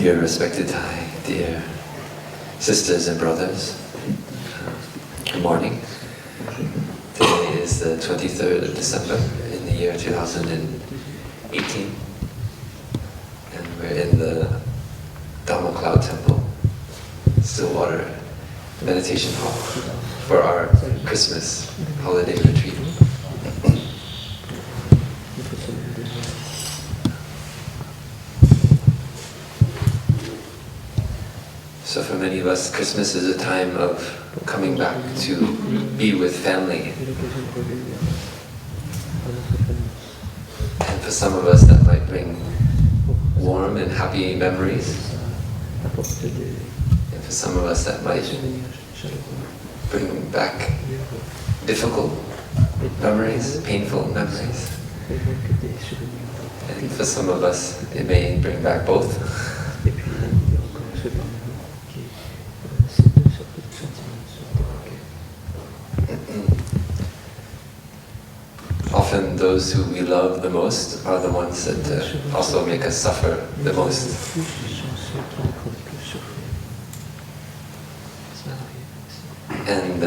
Dear respected Thai, dear sisters and brothers, good morning. Today is the 23rd of December in the year 2018, and we're in the Dharma Cloud Temple, Stillwater Meditation Hall, for our Christmas holiday retreat. So for many of us, Christmas is a time of coming back to be with family. And for some of us, that might bring warm and happy memories. And for some of us, that might bring back difficult memories, painful memories. And for some of us, it may bring back both. Often those who we love the most are the ones that also make us suffer the most. And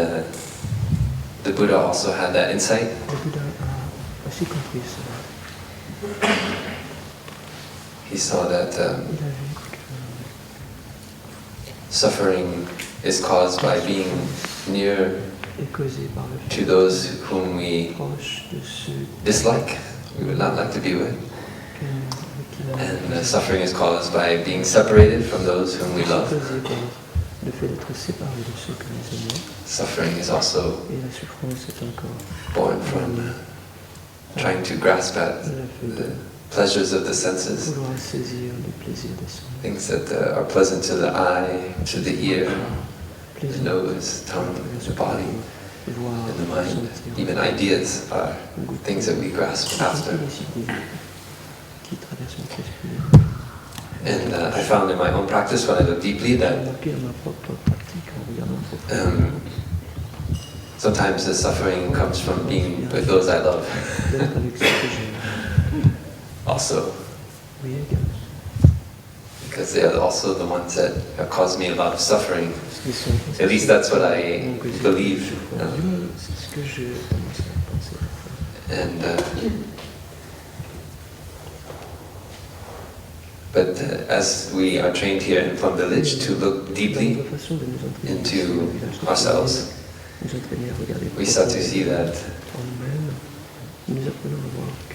the Buddha also had that insight. He saw that suffering is caused by being near to those whom we dislike, we would not like to be with. And suffering is caused by being separated from those whom we love. Suffering is also born from trying to grasp at the pleasures of the senses, things that are pleasant to the eye, to the ear, the nose, tongue, the body, and the mind. Even ideas are things that we grasp after. And I found in my own practice, when I look deeply, that sometimes the suffering comes from being with those I love. Also, because they are also the ones that have caused me a lot of suffering. At least that's what I believe. But as we are trained here in Plum Village to look deeply into ourselves, we start to see that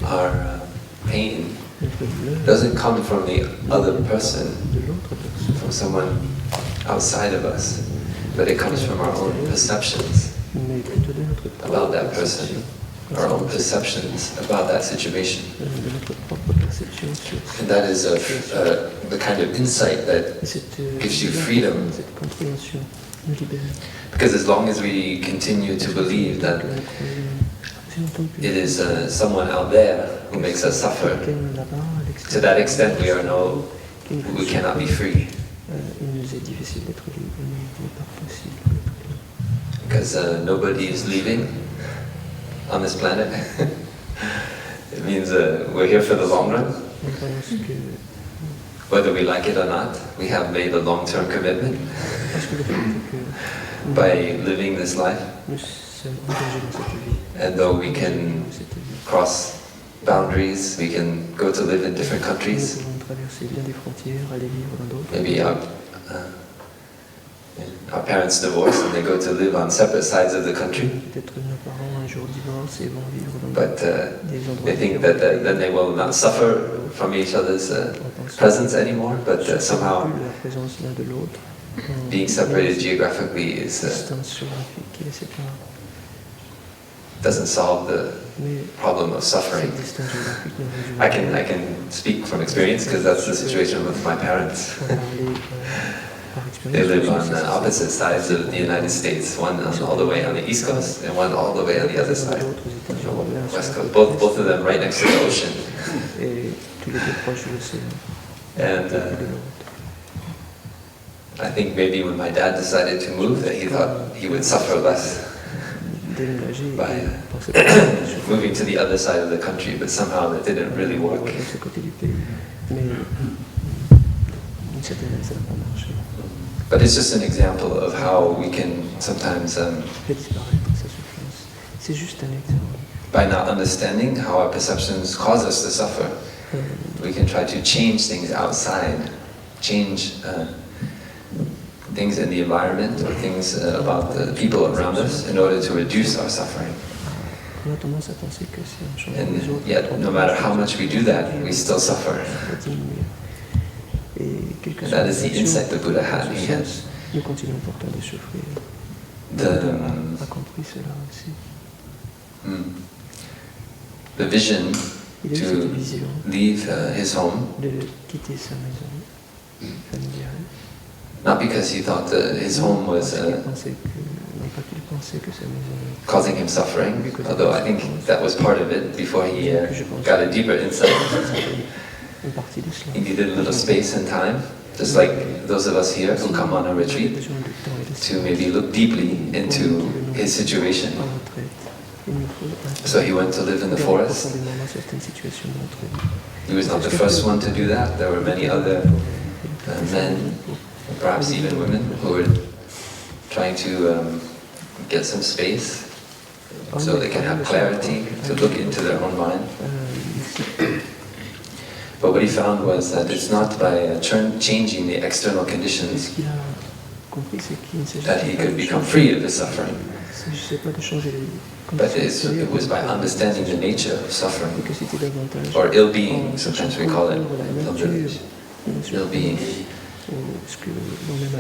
our pain doesn't come from the other person, from someone outside of us, but it comes from our own perceptions about that person, our own perceptions about that situation. And that is the kind of insight that gives you freedom. Because as long as we continue to believe that it is someone out there who makes us suffer, to that extent we cannot be free. Because nobody is leaving on this planet. It means we're here for the long run. Whether we like it or not, we have made a long-term commitment by living this life. And though we can cross boundaries, we can go to live in different countries. Maybe our parents divorce and they go to live on separate sides of the country. But they think that then they will not suffer from each other's presence anymore, but somehow being separated geographically doesn't solve the problem of suffering. I can speak from experience because that's the situation with my parents. They live on opposite sides of the United States, one all the way on the East Coast and one all the way on the other side, West Coast, both of them right next to the ocean. And I think maybe when my dad decided to move, that he thought he would suffer less by moving to the other side of the country, but somehow that didn't really work. cette année, ça n'a pas marché. But it's just an example of how we can sometimes, Fait disparaître sa souffrance. C'est juste un exemple. by not understanding how our perceptions cause us to suffer, we can try to change things outside, change things in the environment or things about the people around us in order to reduce our suffering. On a tendance à penser que si on change les autres, And yet, no matter how much we do that, we still suffer. And that is the insight the Buddha had. He had nous continuons pourtant de souffrir. the, a compris cela aussi. the vision Il a eu to cette vision leave his home, de quitter sa maison familiale. not because he thought that his home was Non pas qu'il pensait que sa maison causing him suffering, although I think that was part of it before he got a deeper insight. une partie de cela. He needed a little space and time, just like those of us here who come on a retreat, to maybe look deeply into his situation. So he went to live in the forest. He was not the first one to do that. There were many other men, perhaps even women, who were trying to get some space so they can have clarity to look into their own mind. But what he found was that it's not by changing the external conditions that he could become free of his suffering. But it was by understanding the nature of suffering, or ill-being, sometimes we call it, ill-being.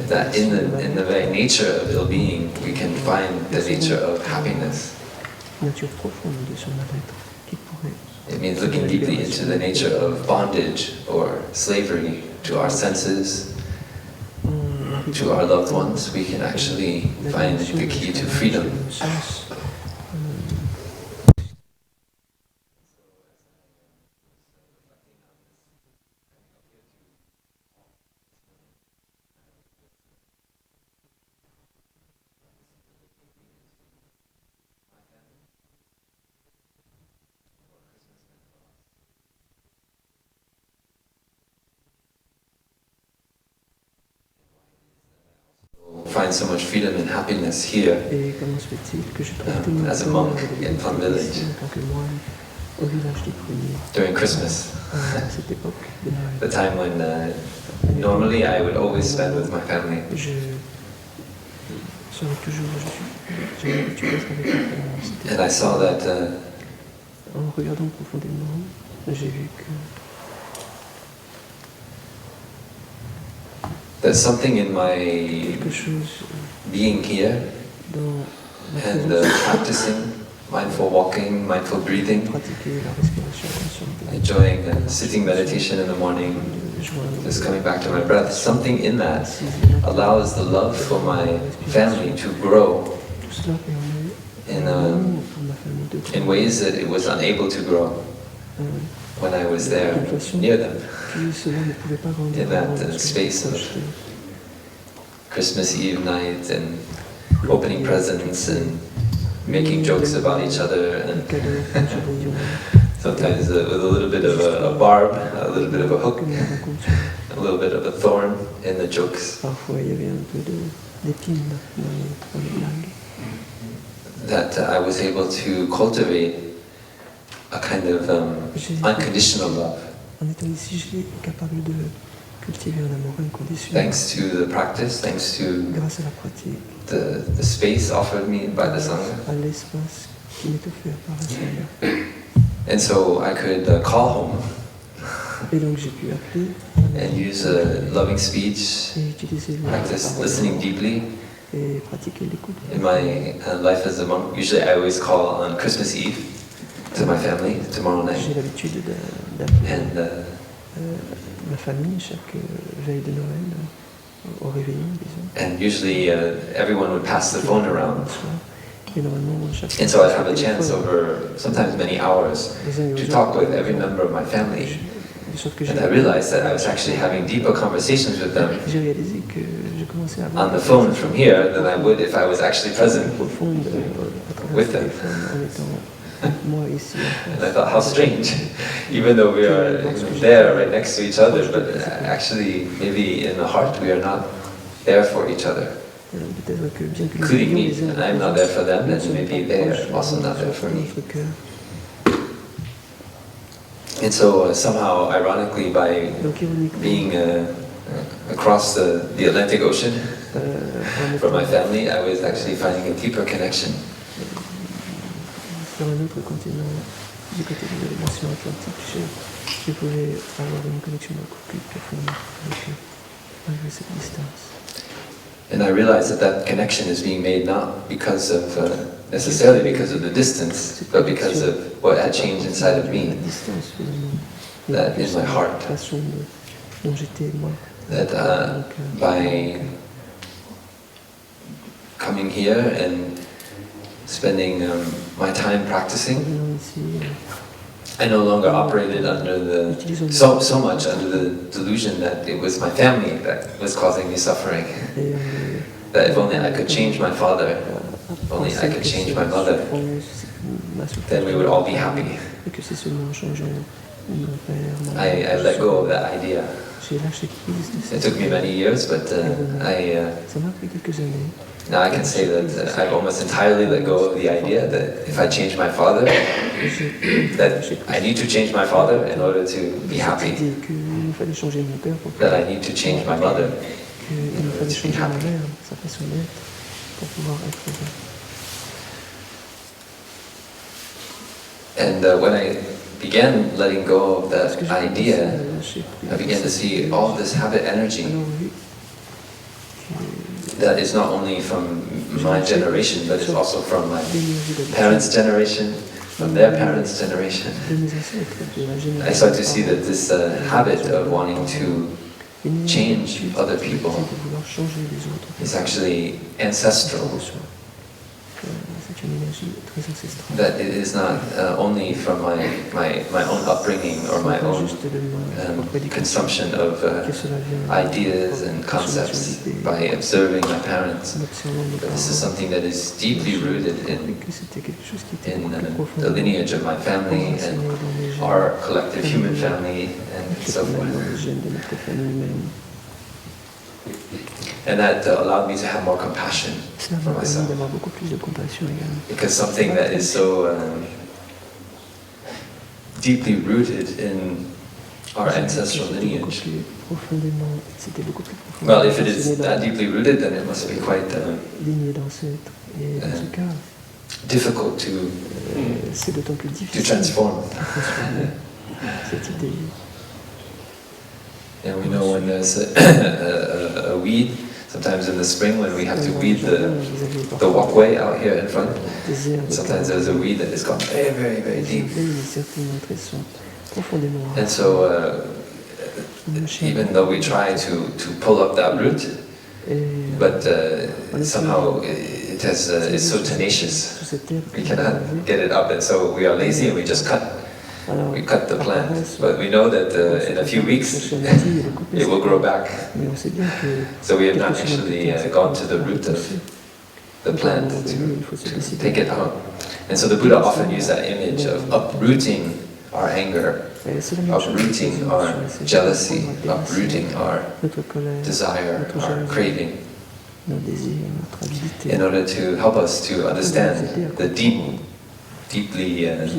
That in the very nature of ill-being, we can find the nature of happiness. It means looking deeply into the nature of bondage or slavery to our senses, to our loved ones. We can actually find the key to freedom. Find so much freedom and happiness here as a monk in Plum village during Christmas, the time when normally I would always spend with my family. And I saw that en regardant profondément, j'ai vu que there's something in my being here and practicing mindful walking, mindful breathing, enjoying sitting meditation in the morning, just coming back to my breath. Something in that allows the love for my family to grow in ways that it was unable to grow when I was there near them. In that space of Christmas Eve night and opening presents and making jokes about each other, and sometimes with a little bit of a barb, a little bit of a hook, a little bit of a thorn in the jokes. That I was able to cultivate a kind of unconditional love. Thanks to the practice, thanks to the space offered me by the Sangha. And so I could call home and use a loving speech, practice listening deeply. In my life as a monk, usually I always call on Christmas Eve to my family tomorrow night. And ma famille chaque veille de Noël au réveillon, disons. And usually everyone would pass the phone around. And so I'd have a chance over sometimes many hours to talk with every member of my family. And I realized that I was actually having deeper conversations with them on the phone from here than I would if I was actually present with them. Moi ici. And I thought, how strange, even though we are there right next to each other, but actually, maybe in the heart, we are not there for each other. Peut-être que bien que nous Including me, vivions les uns and avec I'm les not there for them, nous ne and sommes maybe pas they proches, are also not there for me. notre cœur. And so somehow, ironically, by Donc ironiquement, being across the Atlantic Ocean from my family, I was actually finding a deeper connection. sur un autre continent, du côté de l'océan Atlantique, je pouvais avoir une connexion beaucoup plus profonde avec eux, malgré cette distance. And I realized that that connection is being made not because of necessarily because of the distance, but because of what had changed inside of me, that in my heart. That by coming here and spending my time practicing, I no longer operated under so much under the delusion that it was my family that was causing me suffering. That if only I could change my father, if only I could change my mother, then we would all be happy. I let go of that idea. It took me many years, but now I can say that I've almost entirely let go of the idea that if I change my father, that I need to change my father in order to be happy. That I need to change my mother in order to be happy. And when I began letting go of that idea, I began to see all this habit energy that is not only from my generation, but it's also from my parents' generation, from their parents' generation. I start to see that this habit of wanting to change other people is actually ancestral. That it is not only from my own upbringing or my own consumption of ideas and concepts by observing my parents, but this is something that is deeply rooted in the lineage of my family and our collective human family and so forth. And that allowed me to have more compassion for myself. Because something that is so deeply rooted in our ancestral lineage, well, if it is that deeply rooted, then it must be quite difficult to transform. And we know when there's a weed, sometimes in the spring when we have to weed the walkway out here in front, sometimes there's a weed that has gone very, very, very deep. And so even though we try to pull up that root, but somehow it's so tenacious, we cannot get it up, and so we are lazy and we just cut. We cut the plant, but we know that in a few weeks it will grow back. So we have not actually gone to the root of the plant to take it out. And so the Buddha often used that image of uprooting our anger, uprooting our jealousy, uprooting our desire, our craving, in order to help us to understand the deeply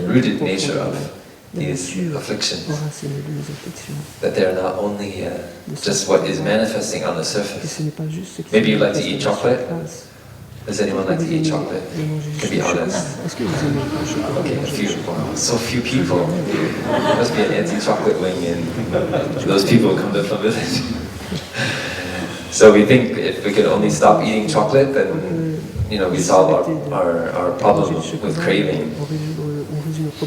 rooted nature of these afflictions, that they're not only just what is manifesting on the surface. Maybe you like to eat chocolate? Does anyone like to eat chocolate? To be honest. Okay, so few people. There must be an anti-chocolate wing and those people come to Plum village. So we think if we could only stop eating chocolate, then we solve our problem with craving.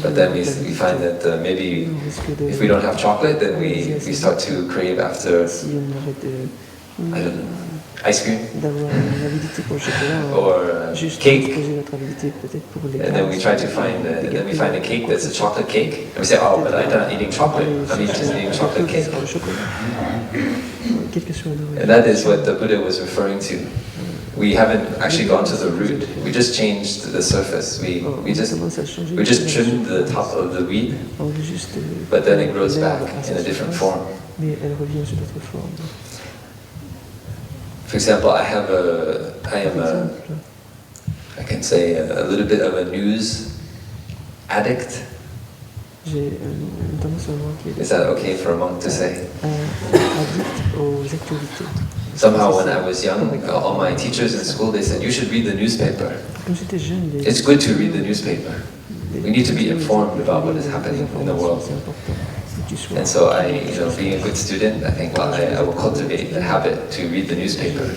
But then we find that maybe if we don't have chocolate, then we start to crave after, I don't know, ice cream or cake. And then we try to find, a cake that's a chocolate cake. And we say, oh, but I'm not eating chocolate. I'm just eating chocolate cake. And that is what the Buddha was referring to. we haven't actually gone to the root. We just changed the surface. We just trimmed the top of the weed, but then it grows back in a different form. For example, I can say a little bit of a news addict. Is that okay for a monk to say? Somehow when I was young, all my teachers in school, they said, you should read the newspaper. It's good to read the newspaper. We need to be informed about what is happening in the world. And so being a good student, I think, well, I will cultivate the habit to read the newspaper.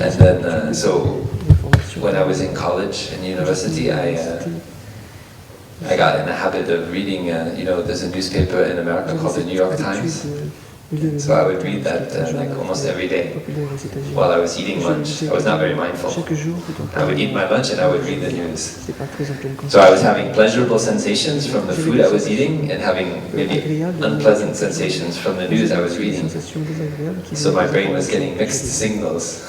And then, so when I was in college and university, I got in the habit of reading, there's a newspaper in America called the New York Times. So I would read that like almost every day while I was eating lunch. I was not very mindful. I would eat my lunch and I would read the news. So I was having pleasurable sensations from the food I was eating and having maybe unpleasant sensations from the news I was reading. So my brain was getting mixed signals.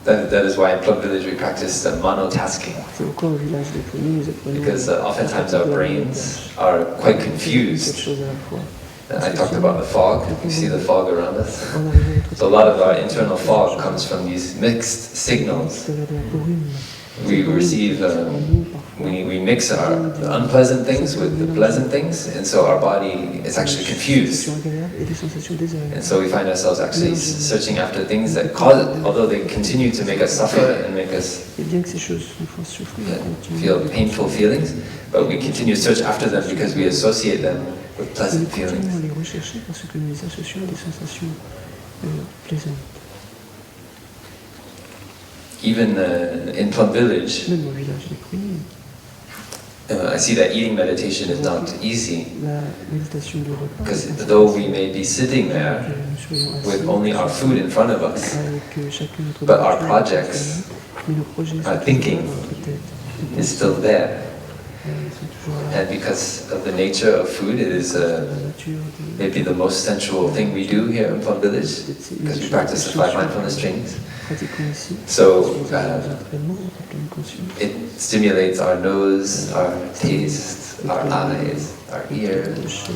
That is why in Plum Village we practice monotasking. Because oftentimes our brains are quite confused. I talked about the fog. You see the fog around us? So a lot of our internal fog comes from these mixed signals. We receive, we mix our unpleasant things with the pleasant things, and so our body is actually confused. And so we find ourselves actually searching after things that cause it, although they continue to make us suffer and make us feel painful feelings, but we continue to search after them because we associate them with pleasant feelings. Even in Plum Village, I see that eating meditation is not easy, because though we may be sitting there with only our food in front of us, but our projects, our thinking is still there. And because of the nature of food, it is maybe the most sensual thing we do here in Plum Village, because we practice the 5 mindfulness trainings. So it stimulates our nose, our taste, our eyes, our ears.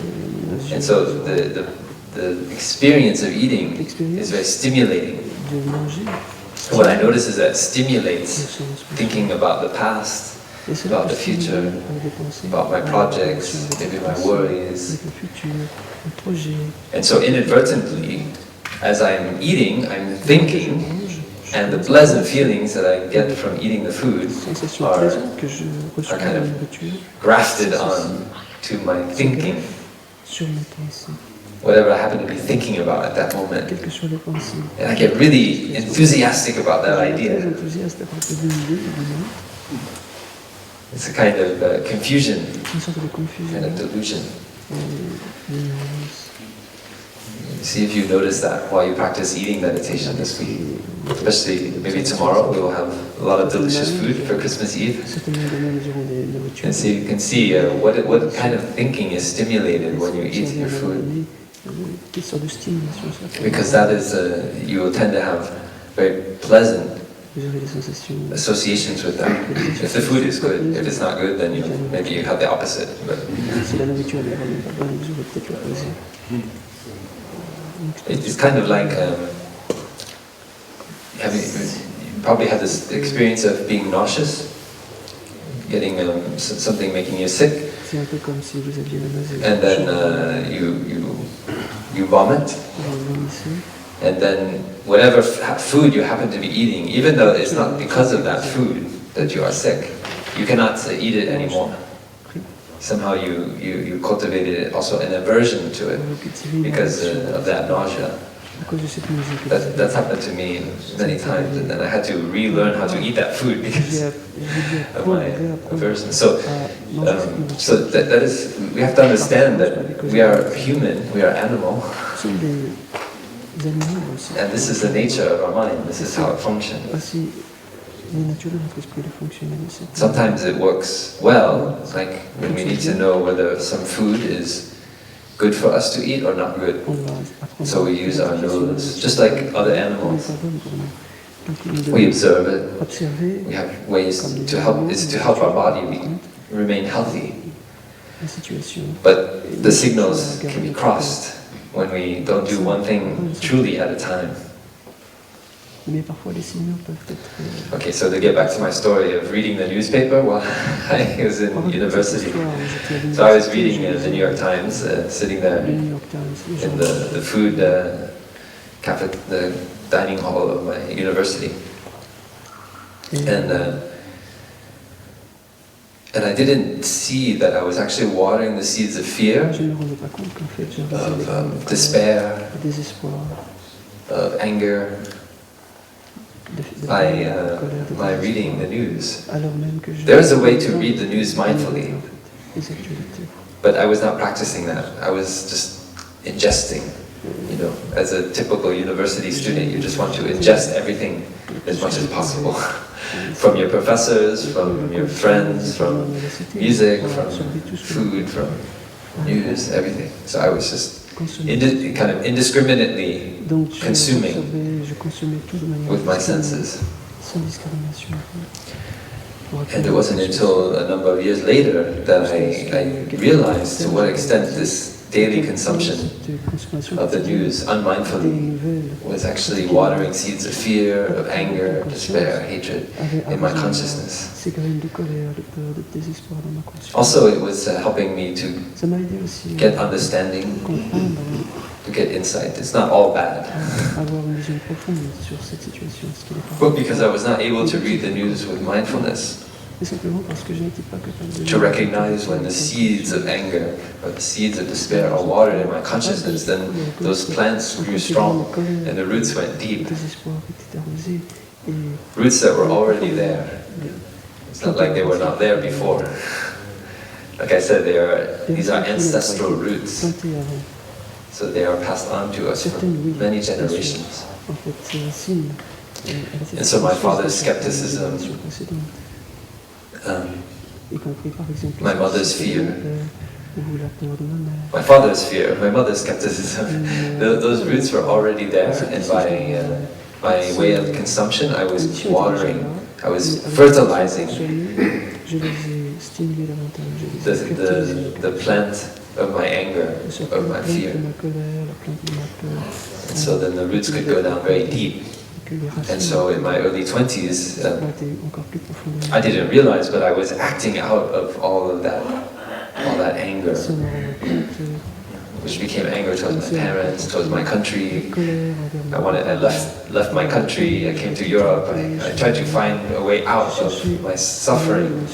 And so the experience of eating is very stimulating. What I notice is that it stimulates thinking about the past, about the future, about my projects, maybe my worries. And so inadvertently, as I'm eating, I'm thinking, and the pleasant feelings that I get from eating the food are kind of grafted on to my thinking, whatever I happen to be thinking about at that moment. And I get really enthusiastic about that idea. It's a kind of confusion, kind of delusion. See if you notice that while you practice eating meditation this week. Especially maybe tomorrow we will have a lot of delicious food for Christmas Eve. And so you can see what kind of thinking is stimulated when you eat your food. Because that is, you will tend to have very pleasant associations with that. If the food is good, if it's not good, then maybe you have the opposite. But it's kind of like you probably had this experience of being nauseous, getting something making you sick, and then you vomit. And then whatever food you happen to be eating, even though it's not because of that food that you are sick, you cannot eat it anymore. Somehow you cultivated also an aversion to it because of that nausea. That's happened to me many times, and then I had to relearn how to eat that food because of my aversion. So that is, we have to understand that we are human, we are animal. And this is the nature of our mind, this is how it functions. Sometimes it works well, like when we need to know whether some food is good for us to eat or not good. On doit apprendre So we use our nose, just like other ce qui n'est animals. pas bon pour nous. Donc nous We devons observe it. observer We have ways to help. It's to help our body remain healthy. la situation. But the signals can be crossed when we don't do one thing truly at a time. Mais parfois les signaux peuvent être... Okay, so to get back to my story of reading the newspaper while I was in university. So I was reading the New York Times, sitting there in the food cafe, the dining hall of my university. And I didn't see that I was actually watering the seeds of fear, of despair, of anger, by reading the news. There is a way to read the news mindfully, but I was not practicing that. I was just ingesting. You know, as a typical university student, you just want to ingest everything as much as possible. From your professors, from your friends, from music, from food, from news, everything. So I was just kind of indiscriminately consuming with my senses. And it wasn't until a number of years later that I realized to what extent this daily consumption of the news unmindfully was actually watering seeds of fear, of anger, despair, hatred in my consciousness. Also, it was helping me to get understanding, to get insight. It's not all bad. But because I was not able to read the news with mindfulness, to recognize when the seeds of anger or the seeds of despair are watered in my consciousness, then those plants grew strong and the roots went deep. Roots that were already there. It's not like they were not there before. Like I said, these are ancestral roots. So they are passed on to us for many generations. And so my father's skepticism, my mother's fear, my father's fear, my mother's skepticism, those roots were already there, and by way of consumption I was watering, I was fertilizing the plant of my anger, of my fear. And so then the roots could go down very deep. And so in my early 20s, I didn't realize, but I was acting out of all that anger, which became anger towards my parents, towards my country. I left my country, I came to Europe, I tried to find a way out of my suffering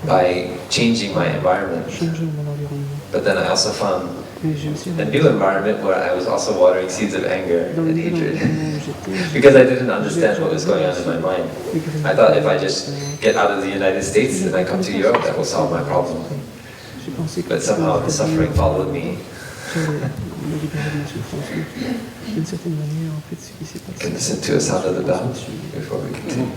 by changing my environment. But then I also found a new environment where I was also watering seeds of anger and hatred because I didn't understand what was going on in my mind. I thought if I just get out of the United States and I come to Europe, that will solve my problem. But somehow the suffering followed me. Can listen to a sound of the bell before we continue.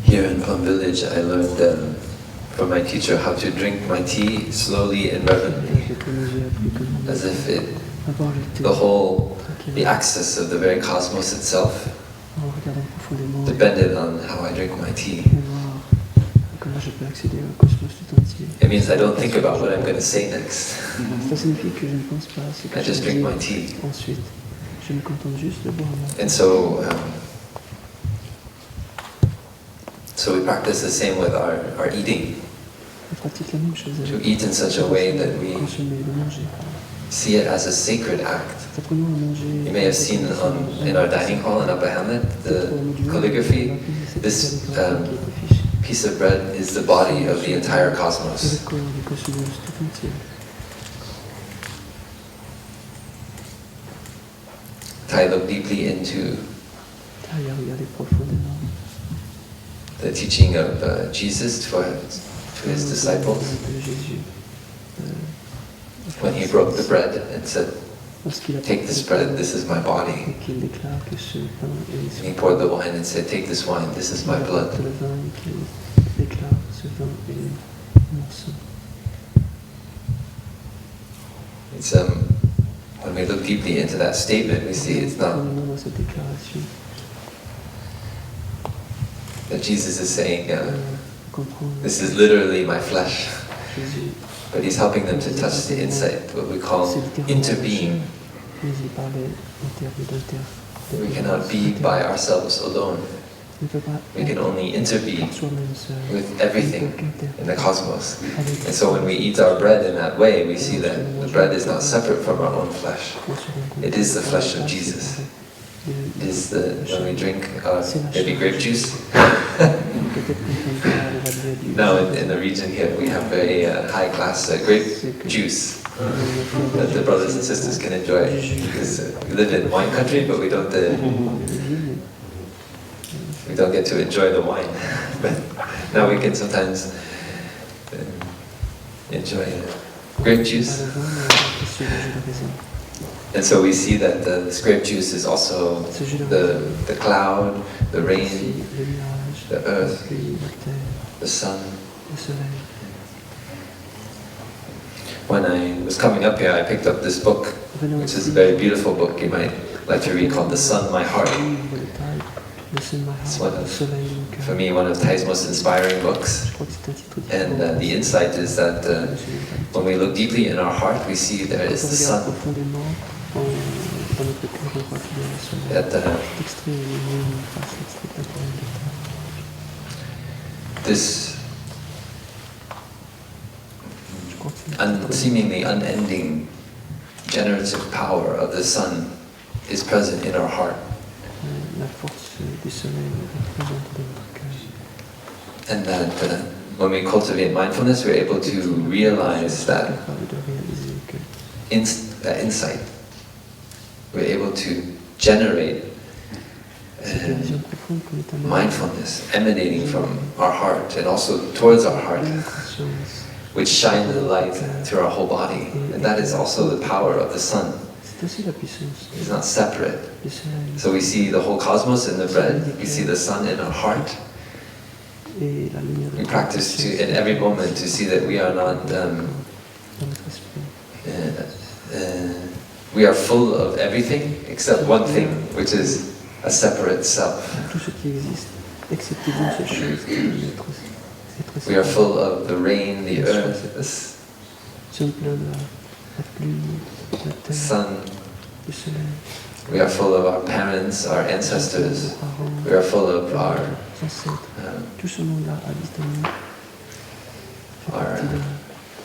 Here in Plum Village, I learned from my teacher how to drink my tea slowly and reverently, as if the axis of the very cosmos itself depended on how I drink my tea. It means I don't think about what I'm going to say next. I just drink my tea. And so we practice the same with our eating. To eat in such a way that we see it as a sacred act. You may have seen in our dining hall in Upper Hamlet, the calligraphy. This piece of bread is the body of the entire cosmos. I look deeply into the teaching of Jesus to his disciples when he broke the bread and said, "Take this bread, this is my body." And he poured the wine and said, "Take this wine, this is my blood." It's when we look deeply into that statement, we see it's not that Jesus is saying, "This is literally my flesh." But he's helping them to touch the insight, what we call interbeing. We cannot be by ourselves alone. We can only interbe with everything in the cosmos. And so when we eat our bread in that way, we see that the bread is not separate from our own flesh. It is the flesh of Jesus. It is when we drink maybe grape juice. Now in the region here we have very high-class grape juice that the brothers and sisters can enjoy. Because we live in wine country, but we don't get to enjoy the wine. But now we can sometimes enjoy grape juice. And so we see that this grape juice is also the cloud, the rain, the earth, the sun. When I was coming up here, I picked up this book, which is a very beautiful book you might like to read, called The Sun, My Heart. It's for me, one of Thai's most inspiring books. And the insight is that when we look deeply in our heart, we see there is the sun. This seemingly unending generative power of the sun is present in our heart. And that when we cultivate mindfulness, we're able to realize that insight. We're able to generate mindfulness emanating from our heart and also towards our heart, which shine the light through our whole body. And that is also the power of the sun. It's not separate. So we see the whole cosmos in the bread, we see the sun in our heart. We practice in every moment to see that we are not, we are full of everything except one thing, which is a separate self. We are full of the rain, the earth, the sun. We are full of our parents, our ancestors. We are full of our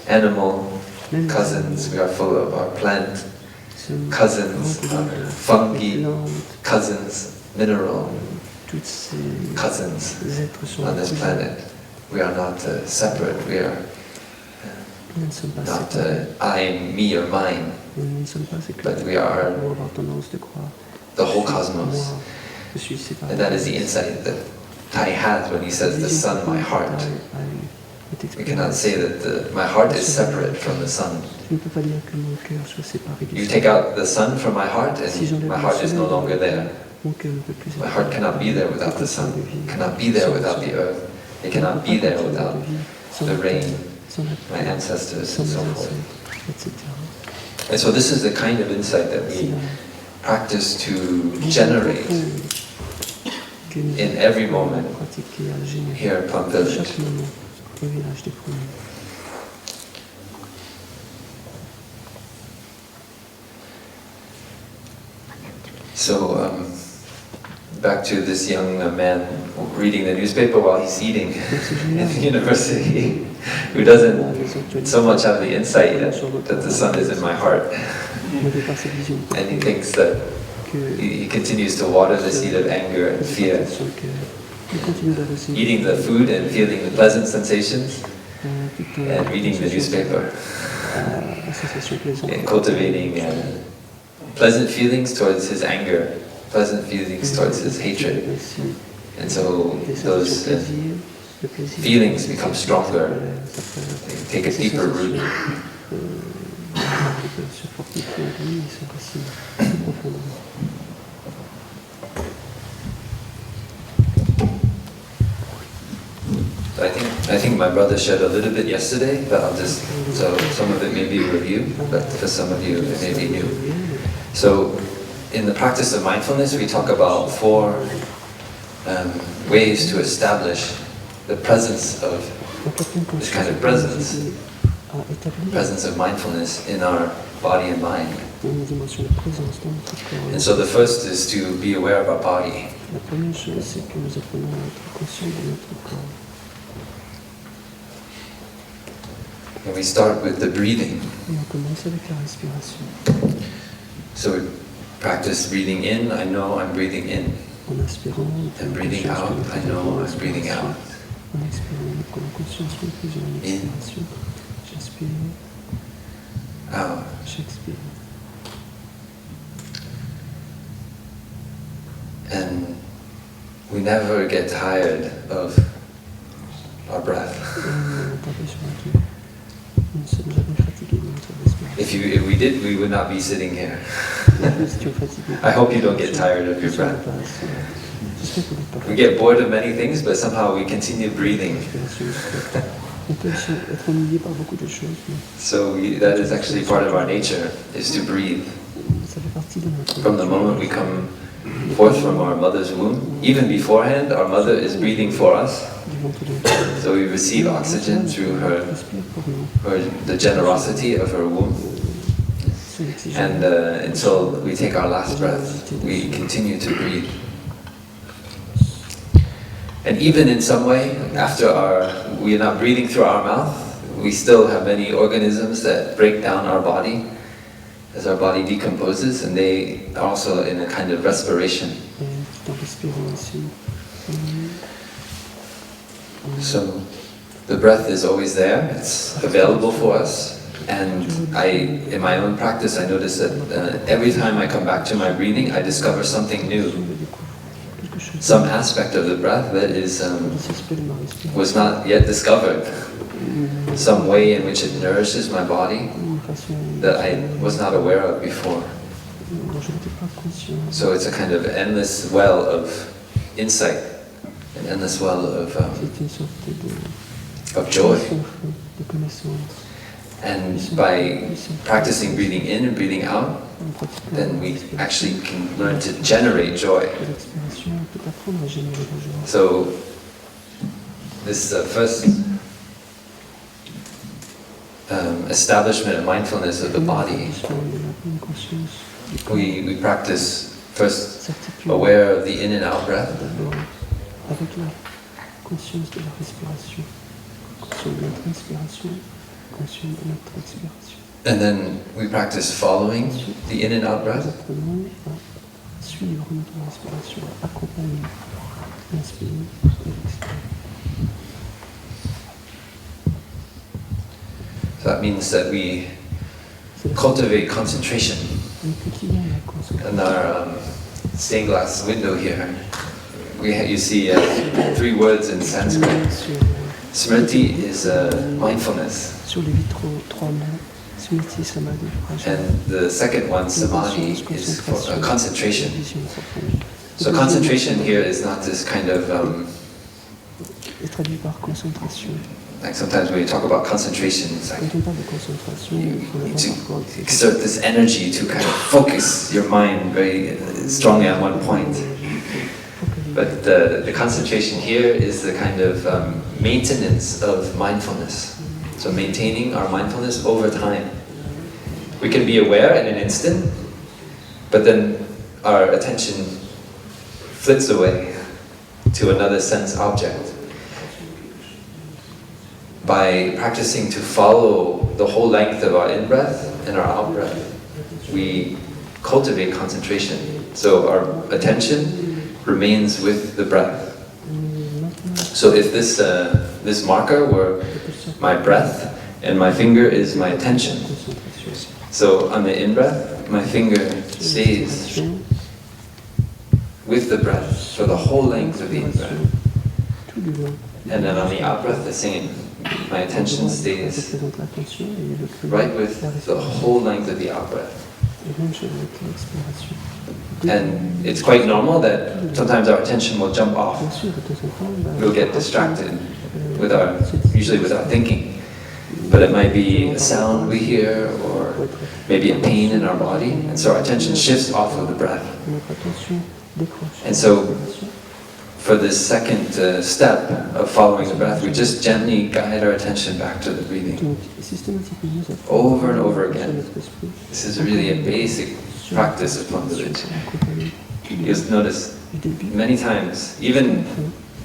animal cousins. We are full of our plant cousins, our fungi cousins, mineral cousins on this planet. We are not separate. We are not I, me, or mine, but we are the whole cosmos. And that is the insight that Thai has when he says, "The sun, my heart." We cannot say that my heart is separate from the sun. You take out the sun from my heart and my heart is no longer there. My heart cannot be there without the sun, cannot be there without the earth, it cannot be there without the rain, my ancestors, and so forth. And so this is the kind of insight that we practice to generate in every moment here at Plum Village. So back to this young man reading the newspaper while he's eating in the university, who doesn't so much have the insight yet that the sun is in my heart. And he thinks that he continues to water the seed of anger and fear, eating the food and feeling the pleasant sensations, and reading the newspaper, and cultivating pleasant feelings towards his anger, pleasant feelings towards his hatred, And so des those sensations de plaisir, de plaisir, feelings become stronger, ça they take a deeper root. peuvent se fortifier en lui et s'enraciner plus profondément. So I think my brother shared a little bit yesterday, but so some of it may be review, but for some of you it may be new. So in the practice of mindfulness, we talk about 4 ways to establish the presence of this kind of presence of mindfulness in our body and mind. And so the first is to be aware of our body. La première chose, c'est que nous apprenons à être conscients de notre corps. And we start with the breathing. Et on commence avec la respiration. So we practice breathing in, I know I'm breathing in. En inspirant, nous And prenons breathing conscience out, que I nous know faisons I'm breathing out. En expirant, nous prenons conscience que nous faisons une expiration. J'inspire, Out. j'expire. And we never get tired of our breath. If we did, we would not be sitting here. I hope you don't get tired of your breath. We get bored of many things, but somehow we continue breathing. So that is actually part of our nature, is to breathe. From the moment we come forth from our mother's womb, even beforehand, our mother is breathing for us. So we receive oxygen through the generosity of her womb. And until we take our last breath, we continue to breathe. And even in some way, after we are not breathing through our mouth, we still have many organisms that break down our body as our body decomposes, and they are also in a kind of respiration. So the breath is always there, it's available for us. And in my own practice, I notice that every time I come back to my breathing, I discover something new. Some aspect of the breath that was not yet discovered. Some way in which it nourishes my body that I was not aware of before. So it's a kind of endless well of insight, an endless well of joy. And by practicing breathing in and breathing out, then we actually can learn to generate joy. So this first establishment of mindfulness of the body, we practice first aware of the in and out breath. And then we practice following the in and out breath. So that means that we cultivate concentration. In our stained glass window here, you see 3 words in Sanskrit. Smriti is mindfulness. And the second one, samadhi, is for concentration. So concentration here is not this kind of like sometimes when you talk about concentration, it's like you need to exert this energy to kind of focus your mind very strongly on one point. But the concentration here is the kind of maintenance of mindfulness. So maintaining our mindfulness over time. We can be aware in an instant, but then our attention flits away to another sense object. By practicing to follow the whole length of our in-breath and our out-breath, we cultivate concentration. So our attention remains with the breath. So if this marker were my breath and my finger is my attention, so on the in-breath, my finger stays with the breath for the whole length of the in-breath. And then on the out-breath, the same. My attention stays right with the whole length of the out-breath. And it's quite normal that sometimes our attention will jump off. We'll get distracted usually with our thinking. But it might be a sound we hear, or maybe a pain in our body, and so our attention shifts off of the breath. And so, for this second step of following the breath, we just gently guide our attention back to the breathing, over and over again. This is really a basic practice of Plum village. You'll notice many times, even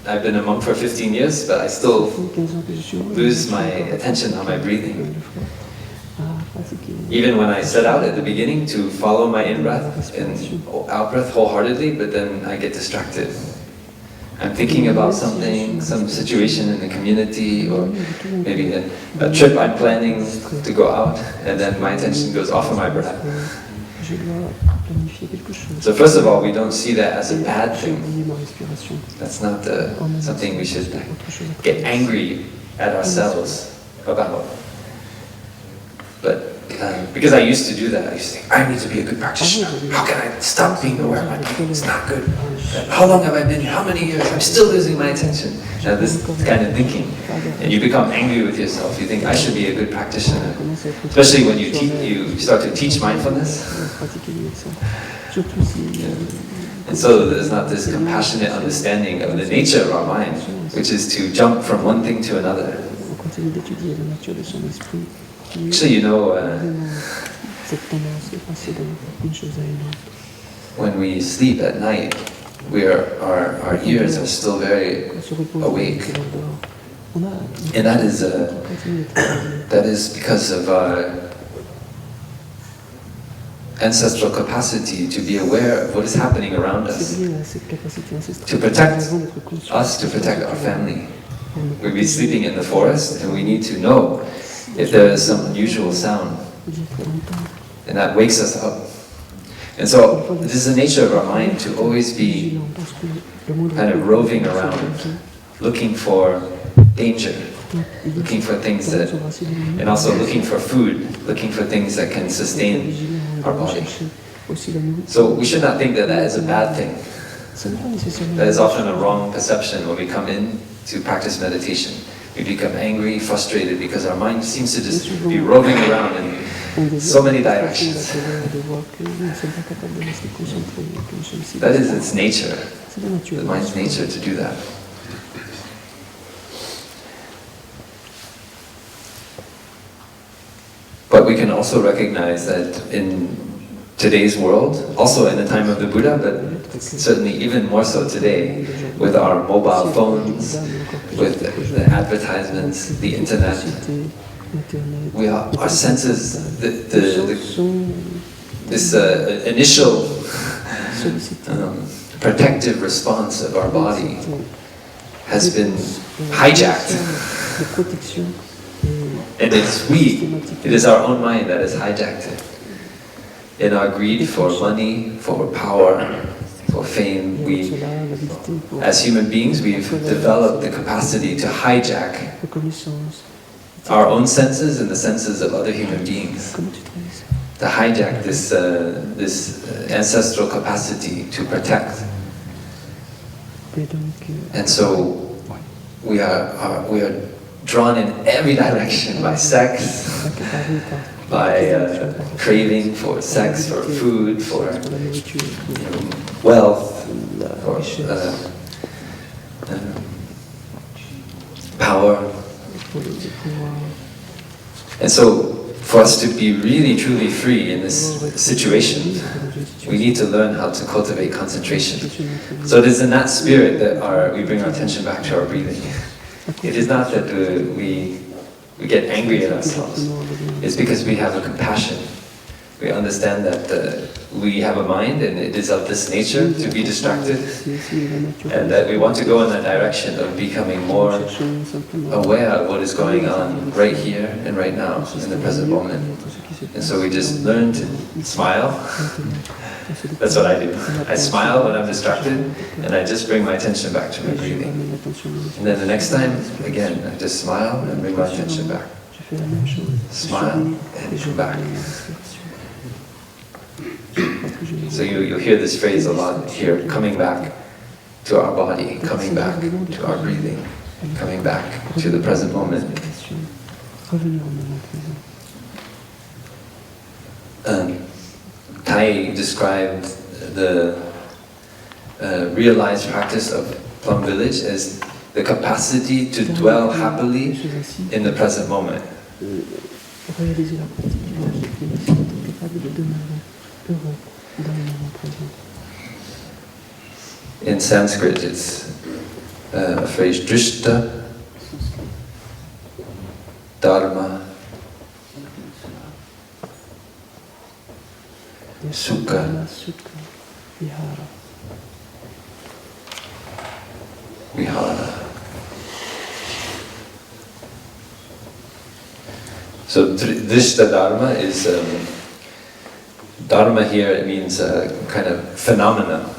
I've been a monk for 15 years, but I still lose my attention on my breathing. Even when I set out at the beginning to follow my in-breath and out-breath wholeheartedly, but then I get distracted. I'm thinking about something, some situation in the community, or maybe a trip I'm planning to go out, and then my attention goes off of my breath. So first of all, we don't see that as a bad thing. That's not something we should get angry at ourselves about. But because I used to do that, I used to think, I need to be a good practitioner. How can I stop being aware of my breathing? It's not good. How long have I been here? How many years? I'm still losing my attention. Now this kind of thinking. And you become angry with yourself. You think, I should be a good practitioner. Especially when you start to teach mindfulness. And so there's not this compassionate understanding of the nature of our mind, which is to jump from one thing to another. Actually, when we sleep at night, our ears are still very awake. And that is because of our ancestral capacity to be aware of what is happening around us, to protect us, to protect our family. We'll be sleeping in the forest, and we need to know if there is some unusual sound, and that wakes us up. And so this is the nature of our mind, to always be kind of roving around, looking for danger, looking for things that, and also looking for food, looking for things that can sustain our body. So we should not think that that is a bad thing. That is often a wrong perception when we come in to practice meditation. We become angry, frustrated, because our mind seems to just be roving around in so many directions. That is its nature, the mind's nature to do that. But we can also recognize that in today's world, also in the time of the Buddha, but certainly even more so today, with our mobile phones, with the advertisements, the internet, our senses, this initial protective response of our body has been hijacked. And it is our own mind that has hijacked it. In our greed for money, for power, for fame, as human beings, we've developed the capacity to hijack our own senses and the senses of other human beings. To hijack this ancestral capacity to protect. And so we are drawn in every direction by sex, by craving for sex, for food, for wealth, for power. And so, for us to be really truly free in this situation, we need to learn how to cultivate concentration. So it is in that spirit that we bring our attention back to our breathing. It is not that we get angry at ourselves. It's because we have a compassion. We understand that we have a mind and it is of this nature to be distracted, and that we want to go in that direction of becoming more aware of what is going on right here and right now in the present moment. And so we just learn to smile That's what I do. I smile when I'm distracted, and I just bring my attention back to my breathing. And then the next time, again, I just smile and bring my attention back. Smile and come back. So you'll hear this phrase a lot here, coming back to our body, coming back to our breathing, coming back to the present moment. Tai described the realized practice of Plum Village as the capacity to dwell happily in the present moment. In Sanskrit, it's a phrase Drishta, Dharma, Sukha, Vihara. So Drishta Dharma is Dharma here. It means kind of phenomena,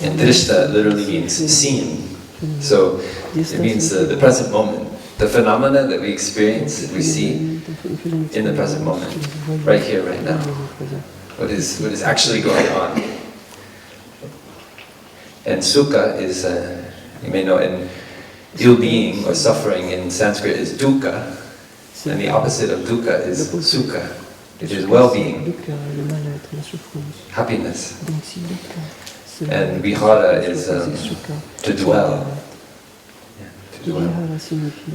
and Drishta literally means seen. So it means the present moment, the phenomena that we experience, that we see in the present moment, right here, right now. What is actually going on. And Sukha is, you may know, in ill-being or suffering in Sanskrit is dukkha, and the opposite of dukkha is sukha. It is well-being, happiness. And vihara is to dwell.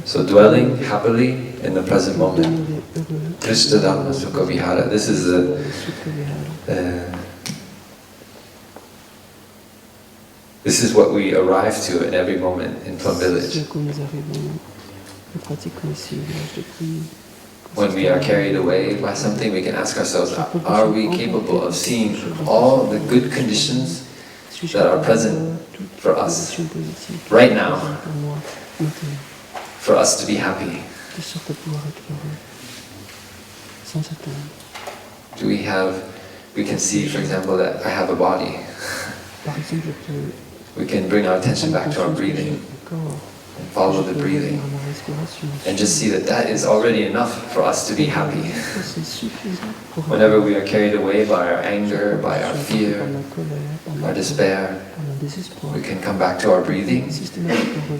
So dwelling happily in the present moment. Drishta Dhamma Sukha Vihara. This is this is what we arrive to in every moment in Plum Village. When we are carried away by something, we can ask ourselves, are we capable of seeing all the good conditions that are present for us right now, for us to be happy? We can see, for example, that I have a body. We can bring our attention back to our breathing and follow the breathing and just see that that is already enough for us to be happy. Whenever we are carried away by our anger, by our fear, our despair, we can come back to our breathing,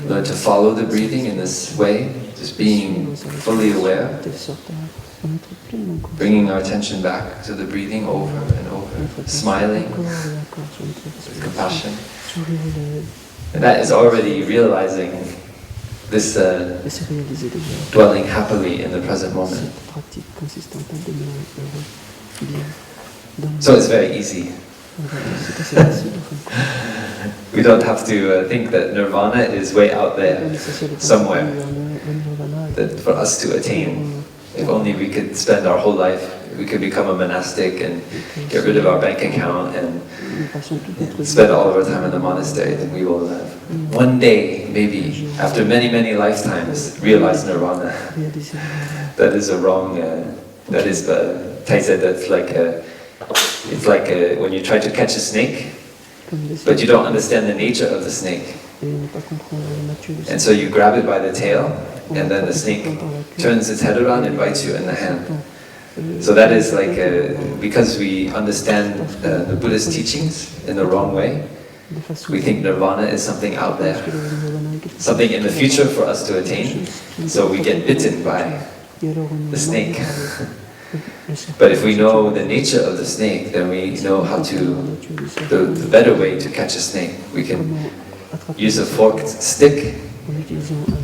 learn to follow the breathing in this way, just being fully aware, bringing our attention back to the breathing over and over, smiling with compassion. And that is already realizing this dwelling happily in the present moment. So it's very easy. We don't have to think that nirvana is way out there, somewhere, that for us to attain. If only we could spend our whole life, we could become a monastic and get rid of our bank account and spend all of our time in the monastery, then we will one day, maybe, after many, many lifetimes, realize nirvana. That is a wrong, that is, Tai said that's like it's like when you try to catch a snake, but you don't understand the nature of the snake. And so you grab it by the tail, and then the snake turns its head around and bites you in the hand. So that is like, because we understand the Buddhist teachings in the wrong way, we think nirvana is something out there, something in the future for us to attain, so we get bitten by the snake. But if we know the nature of the snake, then we know how to, the better way to catch a snake. We can use a forked stick,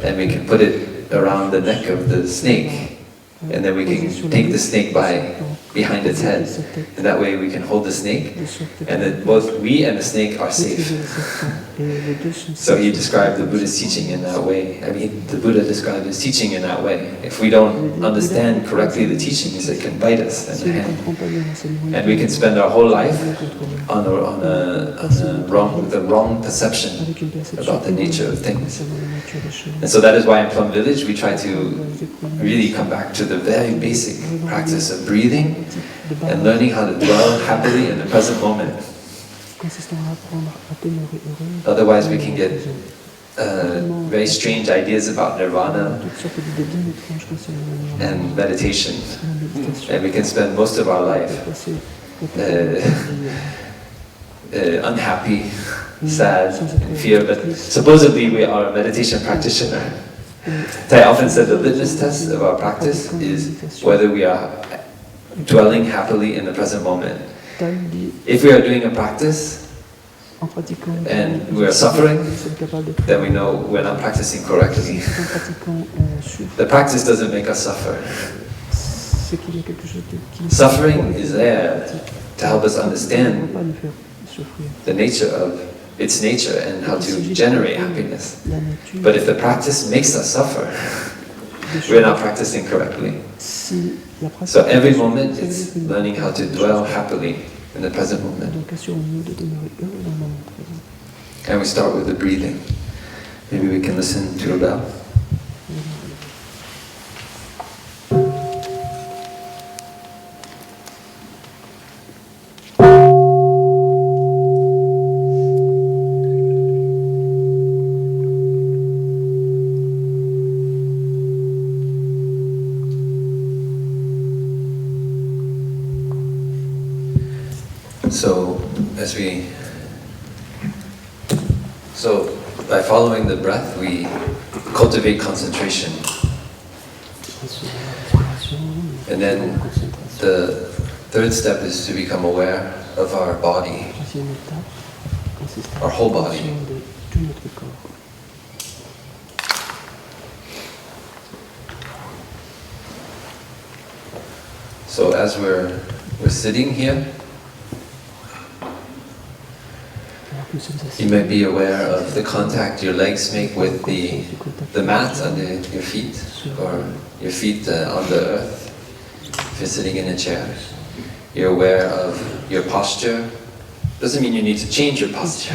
and we can put it around the neck of the snake, and then we can take the snake by behind its head, and that way we can hold the snake, and then both we and the snake are safe. So he described the Buddha's teaching in that way. I mean, the Buddha described his teaching in that way. If we don't understand correctly the teachings, it can bite us in the hand, and we can spend our whole life on the wrong perception about the nature of things. And so that is why in Plum Village we try to really come back to the very basic practice of breathing pratique de balance and learning how to dwell happily in the present moment. consistant à apprendre à demeurer heureux. Otherwise, we can get very strange ideas about nirvana Toutes sortes d'idées bien étranges concernant le nirvana and meditation, et la méditation. and we can spend most of our life Passer la plupart de notre vie, unhappy, sad, and fear. But supposedly, we are a meditation practitioner. I often said the litmus test of our practice is whether we are dwelling happily in the present moment. If we are doing a practice en pratiquant, and we are suffering, nous sommes capables de then we know we're not practicing correctly. en pratiquant, on souffre. The practice doesn't make us suffer. C'est qu'il y a quelque chose qui Suffering is there to help us ne understand va pas nous faire souffrir. the nature of its nature and how to generate happiness. La nature, But if the practice makes us suffer, des we're choses, not practicing correctly. si la pratique So every ça veut moment dire it's que nous- learning how to dwell happily in the present moment. Donc assurons-nous de demeurer heureux dans le moment présent. And we start with the breathing. Maybe we can listen to a bell. So by following the breath, we cultivate concentration. And then the third step is to become aware of our body, Troisième étape consiste à our whole prendre body. conscience de tout notre corps. So as we're sitting here, Alors que nous sommes assis, you might be aware of the contact your legs make with the mat under your feet, or your feet on the earth, if you're sitting in a chair. You're aware of your posture. Doesn't mean you need to change your posture,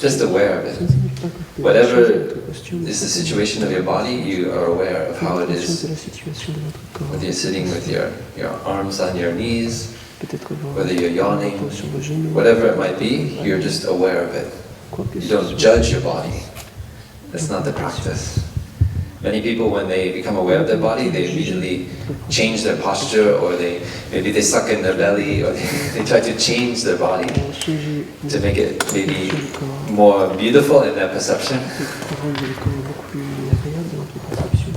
just aware of ça it. ne signifie pas que vous pouvez Whatever changer votre posture, mais is the simplement situation of your body, you are aware of how it prendre conscience is. de la situation de votre corps. Whether you're sitting with your arms on your knees, Peut-être voir whether you're yawning, sur vos genoux, whatever it might be, you're just aware of it. quoi que You ce don't soit. judge your body. That's not the practice. Many people, when they become aware of their body, they immediately change their posture, or maybe they suck in their belly, or they try to change their body Changer to make it maybe le corps, more beautiful in their perception. pour rendre le corps beaucoup plus agréable dans notre perception.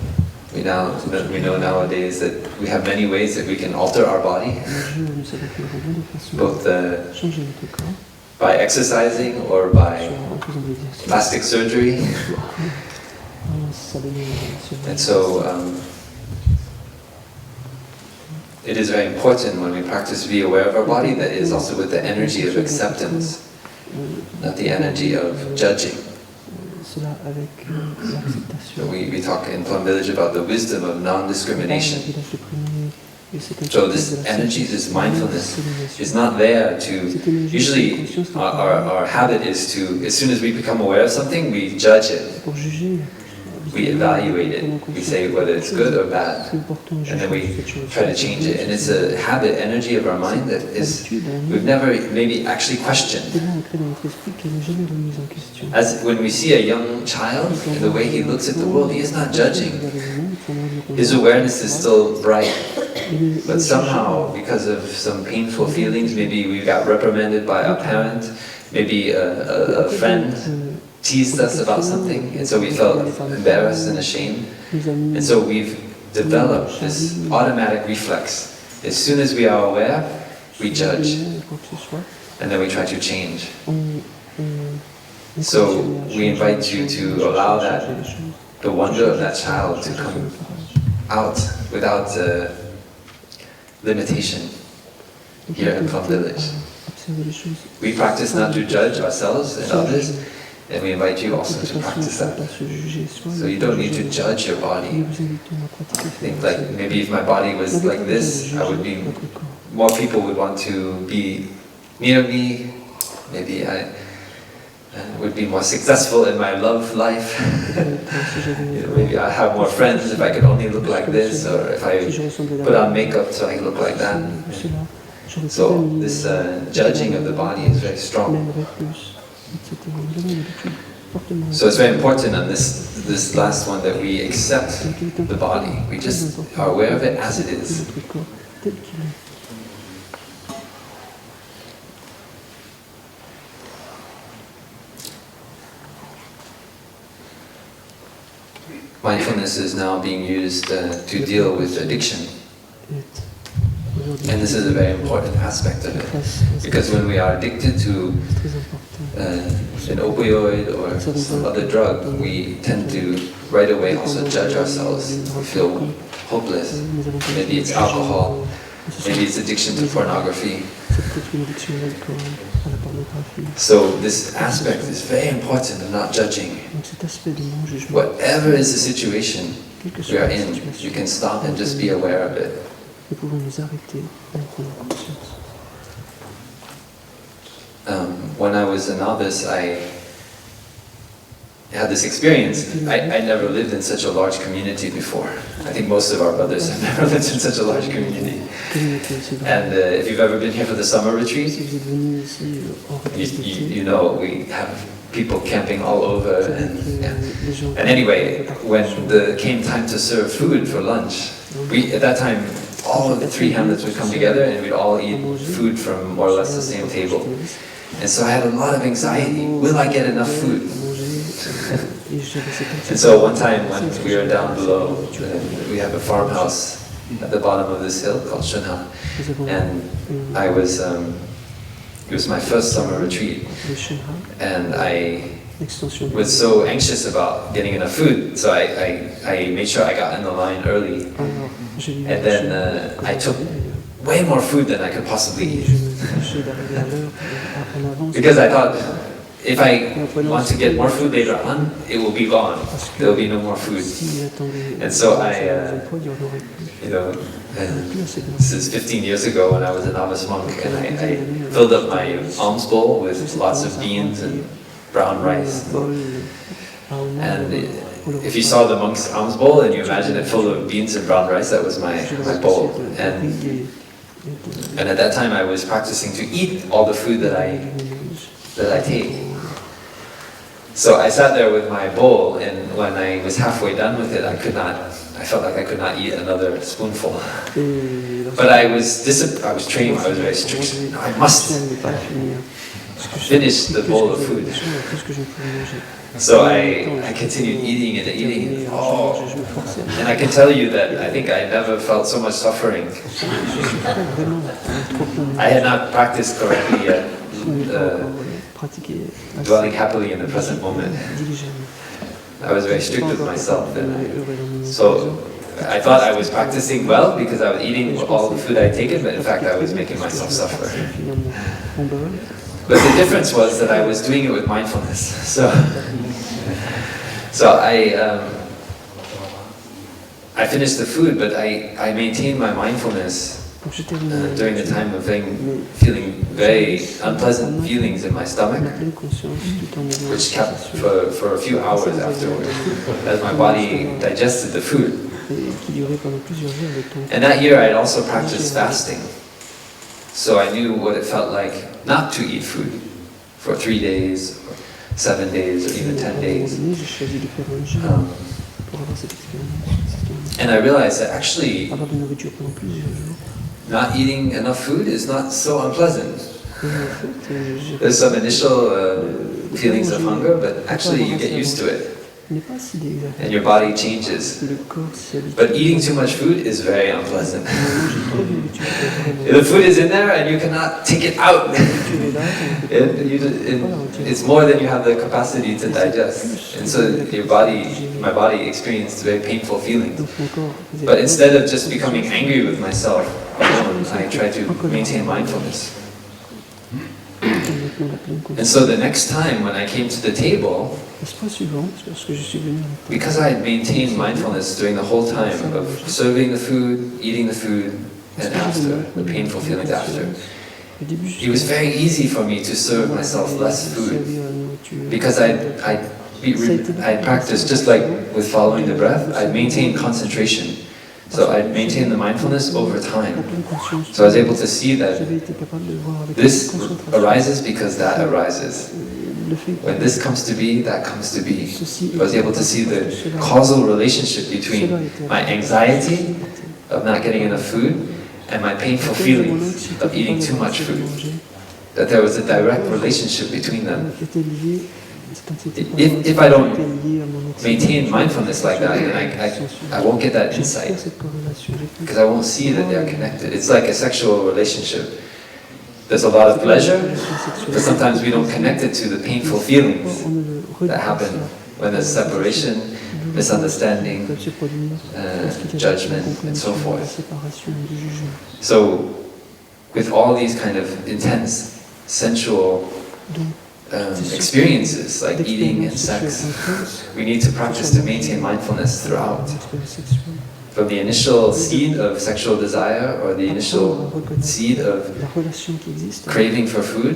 We know nowadays that we have many ways that we can alter our body, Aujourd'hui, nous savons qu'il y a plein de façons both de changer notre corps, by exercising or by soit en faisant de l'exercice, plastic surgery. soit en s'abonnant sur And so it is very important when we practice to be aware of our body that it is also with the energy of acceptance, not the energy of judging. cela avec l'acceptation. So we talk in Plum Village about the wisdom of non-discrimination. So this energy, this mindfulness, is not there to, usually our habit is to, as soon as we become aware of something, we judge it, Pour juger, we evaluate it, we say whether it's good or bad, and then we try to change it. And it's a habit, energy of our mind that is, we've never maybe actually questioned. As when we see a young child, and the way he looks at the world, he is not judging. His awareness is still bright. But somehow, because of some painful feelings, maybe we got reprimanded by a parent, maybe a friend teased us about something, and so we felt embarrassed and ashamed. And so we've developed this automatic reflex. As soon as we are aware, we judge, and then we try to change. So we invite you to allow that, the wonder of that child to come out without limitation here in Plum Village. We practice not to judge ourselves and others, and we invite you also to practice that. So you don't need to judge your body. I think like maybe if my body was like this, I would be, more people would want to be near me. Maybe and would be more successful in my love life. Maybe I'd have more friends if I could only look like this, or if I put on makeup so I could look like that. So this judging of the body is very strong. So it's very important on this last one that we accept the body. We just are aware of it as it is. Mindfulness is now being used to deal with addiction. And this is a very important aspect of it. Because when we are addicted to an opioid or some other drug, we tend to right away also judge ourselves. We feel hopeless. Maybe it's alcohol, maybe it's addiction to pornography. So this aspect is very important of not judging. Whatever is the situation we are in, you can stop and just be aware of it. When I was a novice, I had this experience. I never lived in such a large community before. I think most of our brothers have never lived in such a large community. And if you've ever been here for the summer retreat, you know we have people camping all over. And anyway, when came time to serve food for lunch, at that time, all of the 3 Hamlets would come together and we'd all eat food from more or less the same table. And so I had a lot of anxiety. Will I get enough food? And so one time when we were down below, we have a farmhouse at the bottom of this hill called Shunha. And I was, it was my first summer retreat. And I was so anxious about getting enough food, so I made sure I got in the line early. And then I took way more food than I could possibly eat. Because I thought, if I want to get more food later on, it will be gone. There will be no more food. And so this is 15 years ago when I was a novice monk, and I filled up my alms bowl with lots of beans and brown rice. And if you saw the monk's alms bowl and you imagine it full of beans and brown rice, that was my bowl. And at that time I was practicing to eat all the food that I take. So I sat there with my bowl, and when I was halfway done with it, I felt like I could not eat another spoonful. But I was trained, I was very strict. No, I must finish the bowl of food. So I continued eating and eating, and I can tell you that I think I never felt so much suffering. I had not practiced correctly yet, dwelling happily in the present moment. I was very strict with myself, and so I thought I was practicing well because I was eating all the food I had taken, but in fact I was making myself suffer. But the difference was that I was doing it with mindfulness. So I finished the food, but I maintained my mindfulness during the time of feeling very unpleasant feelings in my stomach, which kept for a few hours afterward, as my body digested the food. And that year I had also practiced fasting. So I knew what it felt like not to eat food for 3 days, or 7 days, or even 10 days. And I realized that actually not eating enough food is not so unpleasant. There's some initial feelings of hunger, but actually you get used to it. And your body changes. But eating too much food is very unpleasant. The food is in there and you cannot take it out. It's more than you have the capacity to digest. And so my body experienced very painful feelings. But instead of just becoming angry with myself alone, I try to maintain mindfulness. And so the next time when I came to the table, because I had maintained mindfulness during the whole time of serving the food, eating the food, and after, the painful feelings after, it was very easy for me to serve myself less food because I practiced just like with following the breath. I maintained concentration, so I maintained the mindfulness over time. So I was able to see that this arises because that arises. When this comes to be, that comes to be. I was able to see the causal relationship between my anxiety of not getting enough food and my painful feelings of eating too much food. That there was a direct relationship between them. If I don't maintain mindfulness like that, then I won't get that insight, because I won't see that they're connected. It's like a sexual relationship. There's a lot of pleasure, but sometimes we don't connect it to the painful feelings that happen when there's separation, misunderstanding, judgment, and so forth. So, with all these kind of intense sensual experiences like eating and sex, we need to practice to maintain mindfulness throughout. From the initial seed of sexual desire or the initial seed of craving for food,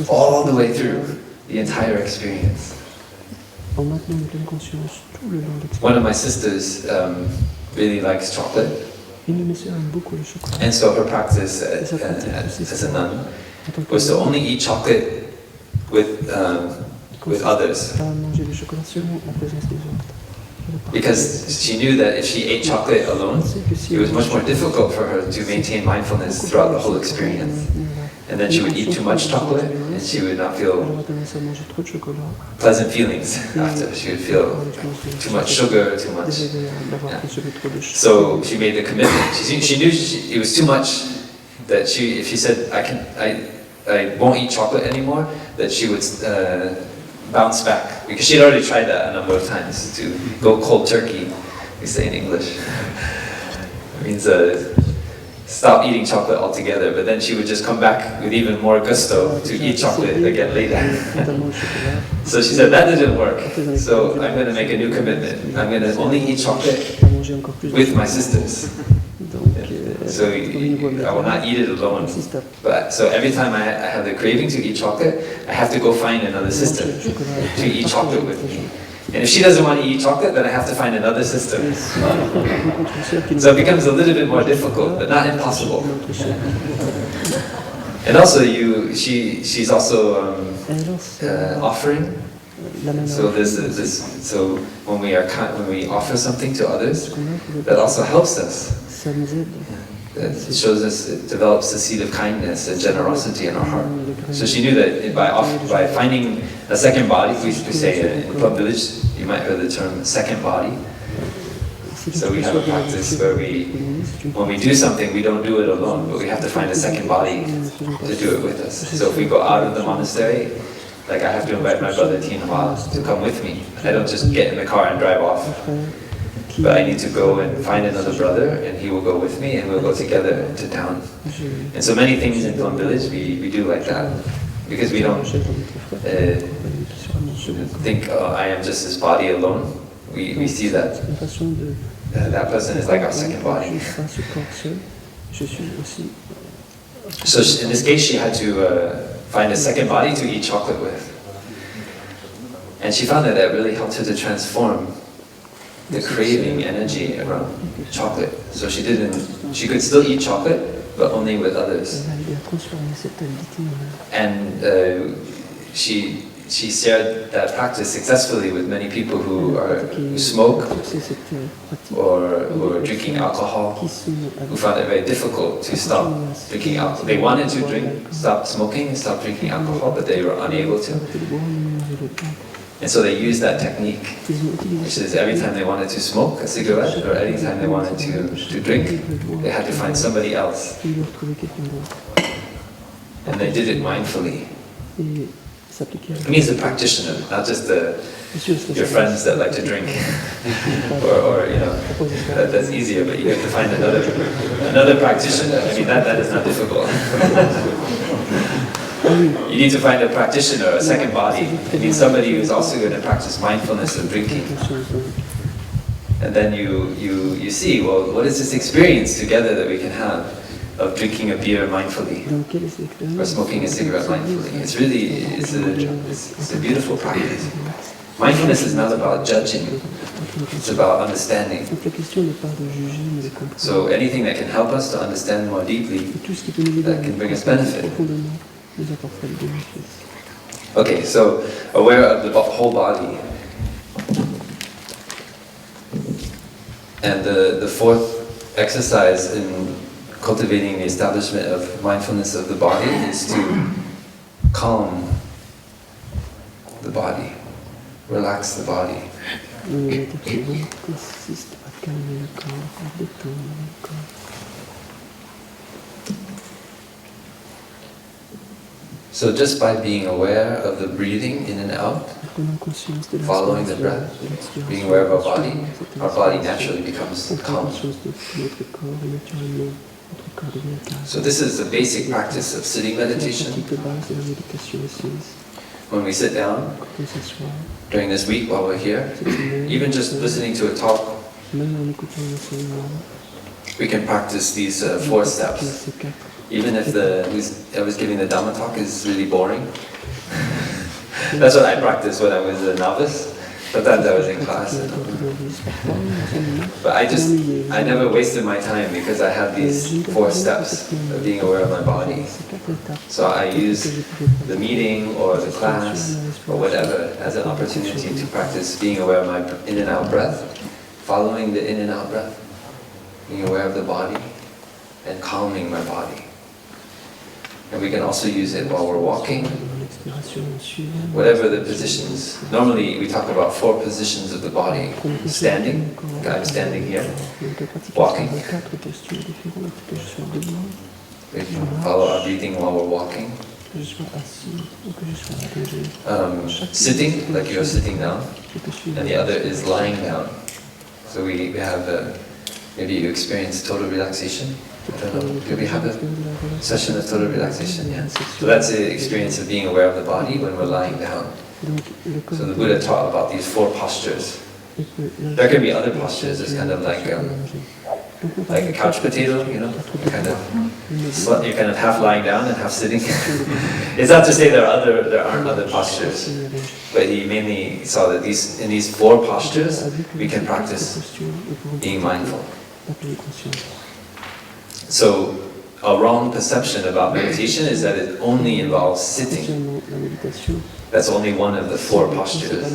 all the way through the entire experience. One of my sisters really likes chocolate, and so her practice as a nun was to only eat chocolate with others, because she knew that if she ate chocolate alone, it was much more difficult for her to maintain mindfulness throughout the whole experience. And then she would eat too much chocolate, and she would not feel pleasant feelings after. She would feel too much sugar, too much. Yeah. So she made the commitment. She knew it was too much, that if she said, I won't eat chocolate anymore, that she would bounce back, because she'd already tried that a number of times, to go cold turkey, we say in English. It means stop eating chocolate altogether, but then she would just come back with even more gusto to eat chocolate again later. So she said, that didn't work, so I'm going to make a new commitment. I'm going to only eat chocolate with my sisters. So I will not eat it alone. But so every time I have the craving to eat chocolate, I have to go find another sister to eat chocolate with me. And if she doesn't want to eat chocolate, then I have to find another sister. So it becomes a little bit more difficult, but not impossible. And also, she's also offering. So so when we offer something to others, that also helps us. It shows us, it develops the seed of kindness and generosity in our heart. So she knew that by finding a second body, we say in Plum village, you might have heard the term second body. So we have a practice where when we do something, we don't do it alone, but we have to find a second body to do it with us. So if we go out of the monastery, like I have to invite my brother Tianhua to come with me. I don't just get in the car and drive off. But I need to go and find another brother, and he will go with me, and we'll go together to town. And so many things in Plum village we do like that, because we don't think, oh, I am just this body alone. We see that that person is like our second body. So in this case, she had to find a second body to eat chocolate with. And she found that really helped her to transform the craving energy around chocolate. So she could still eat chocolate, but only with others. And she shared that practice successfully with many people who smoke or who are drinking alcohol, who found it very difficult to stop drinking alcohol. They wanted to stop smoking and stop drinking alcohol, but they were unable to. And so they used that technique, which is every time they wanted to smoke a cigarette or any time they wanted to drink, they had to find somebody else. And they did it mindfully. It means a practitioner, not just your friends that like to drink. or that's easier, but you have to find another practitioner. I mean, that is not difficult. You need to find a practitioner, a second body. It means somebody who's also going to practice mindfulness of drinking. And then you see, well, what is this experience together that we can have? of drinking a beer mindfully or smoking a cigarette mindfully. It's a beautiful practice. Mindfulness is not about judging, it's about understanding. So anything that can help us to understand more deeply, that can bring us benefit. Okay, so aware of the whole body. And the fourth exercise in cultivating the establishment of mindfulness of the body is to calm the body, relax the body. So just by being aware of the breathing in and out, following the breath, being aware of our body naturally becomes calm. So this is the basic practice of sitting meditation. When we sit down, during this week while we're here, even just listening to a talk, we can practice these 4 steps. Even if I was giving the Dharma talk is really boring. That's what I practiced when I was a novice. Sometimes I was in class. But I never wasted my time because I had these 4 steps of being aware of my body. So I use the meeting or the class or whatever as an opportunity to practice being aware of my in and out breath, following the in and out breath, being aware of the body, and calming my body. And we can also use it while we're walking, whatever the positions. Normally we talk about 4 positions of the body. Standing, like I'm standing here. Walking. We can follow our breathing while we're walking. Sitting, like you're sitting down. And the other is lying down. So we have, maybe you experience total relaxation. I don't know, do we have a session of total relaxation? Yeah. So that's the experience of being aware of the body when we're lying down. So the Buddha taught about these 4 postures. There can be other postures, it's kind of like a couch potato, you know, you're kind of half lying down and half sitting. It's not to say there aren't other postures, but he mainly saw that in these 4 postures we can practice being mindful. So a wrong perception about meditation is that it only involves sitting. That's only one of the 4 postures.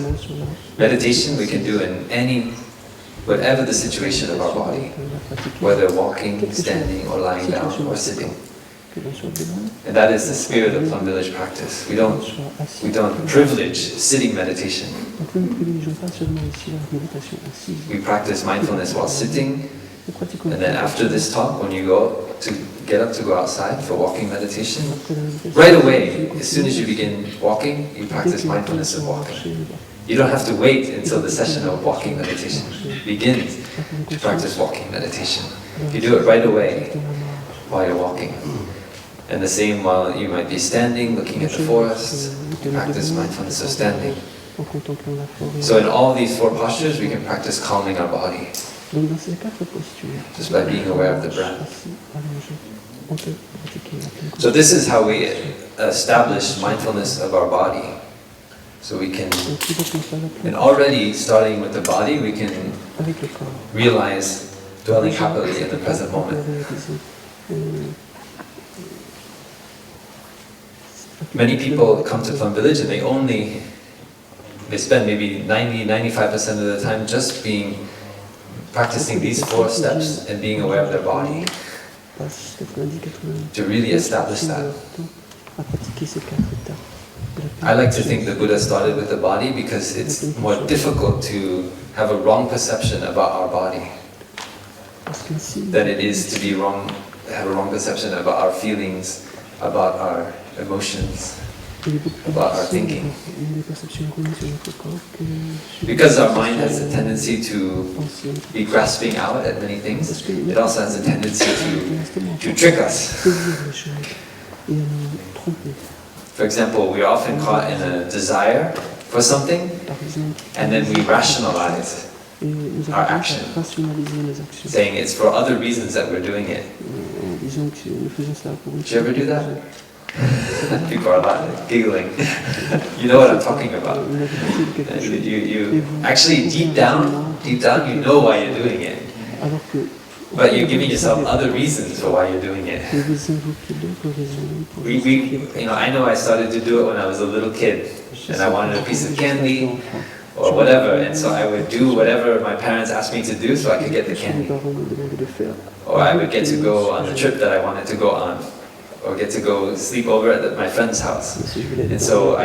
Meditation we can do in whatever the situation of our body, whether walking, standing, or lying down, or sitting. And that is the spirit of Plum Village practice. We don't privilege sitting meditation. We practice mindfulness while sitting. And then after this talk, when you get up to go outside for walking meditation, right away, as soon as you begin walking, you practice mindfulness of walking. You don't have to wait until the session of walking meditation begins to practice walking meditation. You do it right away while you're walking. And the same while you might be standing, looking at the forest, you practice mindfulness of standing. So in all these 4 postures, we can practice calming our body. Just by being aware of the breath. So this is how we establish mindfulness of our body. So we can, and already starting with the body, we can realize dwelling happily in the present moment. Many people come to Plum Village and they spend maybe 90-95% of the time just practicing these 4 steps and being aware of their body to really establish that. I like to think the Buddha started with the body because it's more difficult to have a wrong perception about our body than it is to have a wrong perception about our feelings, about our emotions, about our thinking. Because our mind has a tendency to be grasping out at many things, it also has a tendency to trick us. For example, we are often caught in a desire for something, and then we rationalize our action, saying it's for other reasons that we're doing it. disons que nous faisons ça pour une Did you ever do that? People are giggling. You know what I'm talking about. You actually deep down, you know why you're doing it. But you're giving yourself other reasons for why you're doing it. I know I started to do it when I was a little kid, and I wanted a piece of candy or whatever, and so I would do whatever my parents asked me to do so I could get the candy. Or I would get to go on the trip that I wanted to go on, or get to go sleep over at my friend's house. And so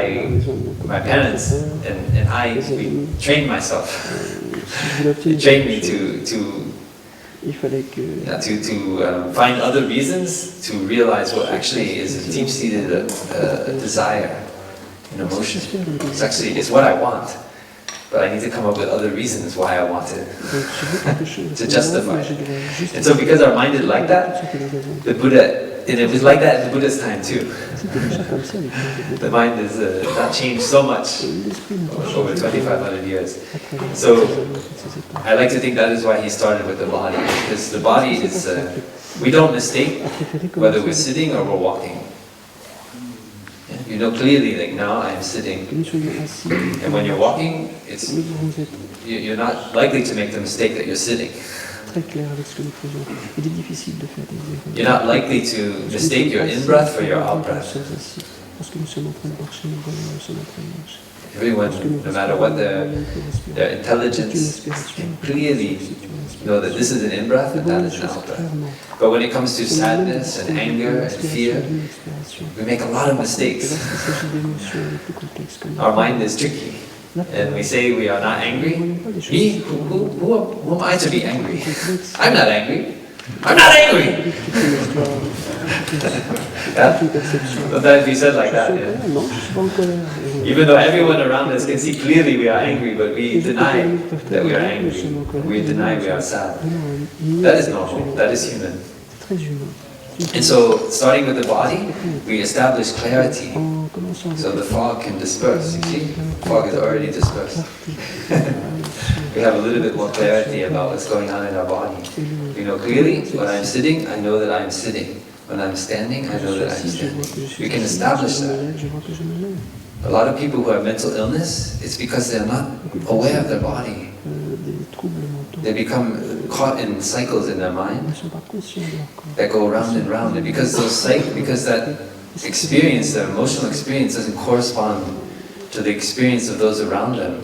my parents and I, we trained myself. It trained me to find other reasons to realize what actually is a deep-seated desire, an emotion. It's what I want, but I need to come up with other reasons why I want it to justify it. And so because our mind is like that, the Buddha, and it was like that in the Buddha's time too. The mind is not changed so much over 2,500 years. So I like to think that is why he started with the body, because the body is, we don't mistake whether we're sitting or we're walking. You know clearly, like now I'm sitting, and when you're walking, you're not likely to make the mistake that you're sitting. You're not likely to mistake your in-breath for your out-breath. Everyone, no matter what their intelligence, can clearly know that this is an in-breath and that is an out-breath. But when it comes to sadness and anger and fear, we make a lot of mistakes. Our mind is tricky. And we say we are not angry. Me? Who am I to be angry? I'm not angry. I'm not angry! Yeah? Sometimes we said like that. Yeah? Even though everyone around us can see clearly we are angry, but we deny that we are angry. We deny we are sad. That is normal. That is human. And so, starting with the body, we establish clarity. So the fog can disperse, you see? Fog is already dispersed. We have a little bit more clarity about what's going on in our body. We know clearly, when I'm sitting, I know that I'm sitting. When I'm standing, I know that I'm standing. We can establish that. A lot of people who have mental illness, it's because they're not aware of their body. They become caught in cycles in their mind that go round and round. And because that experience, their emotional experience, doesn't correspond to the experience of those around them,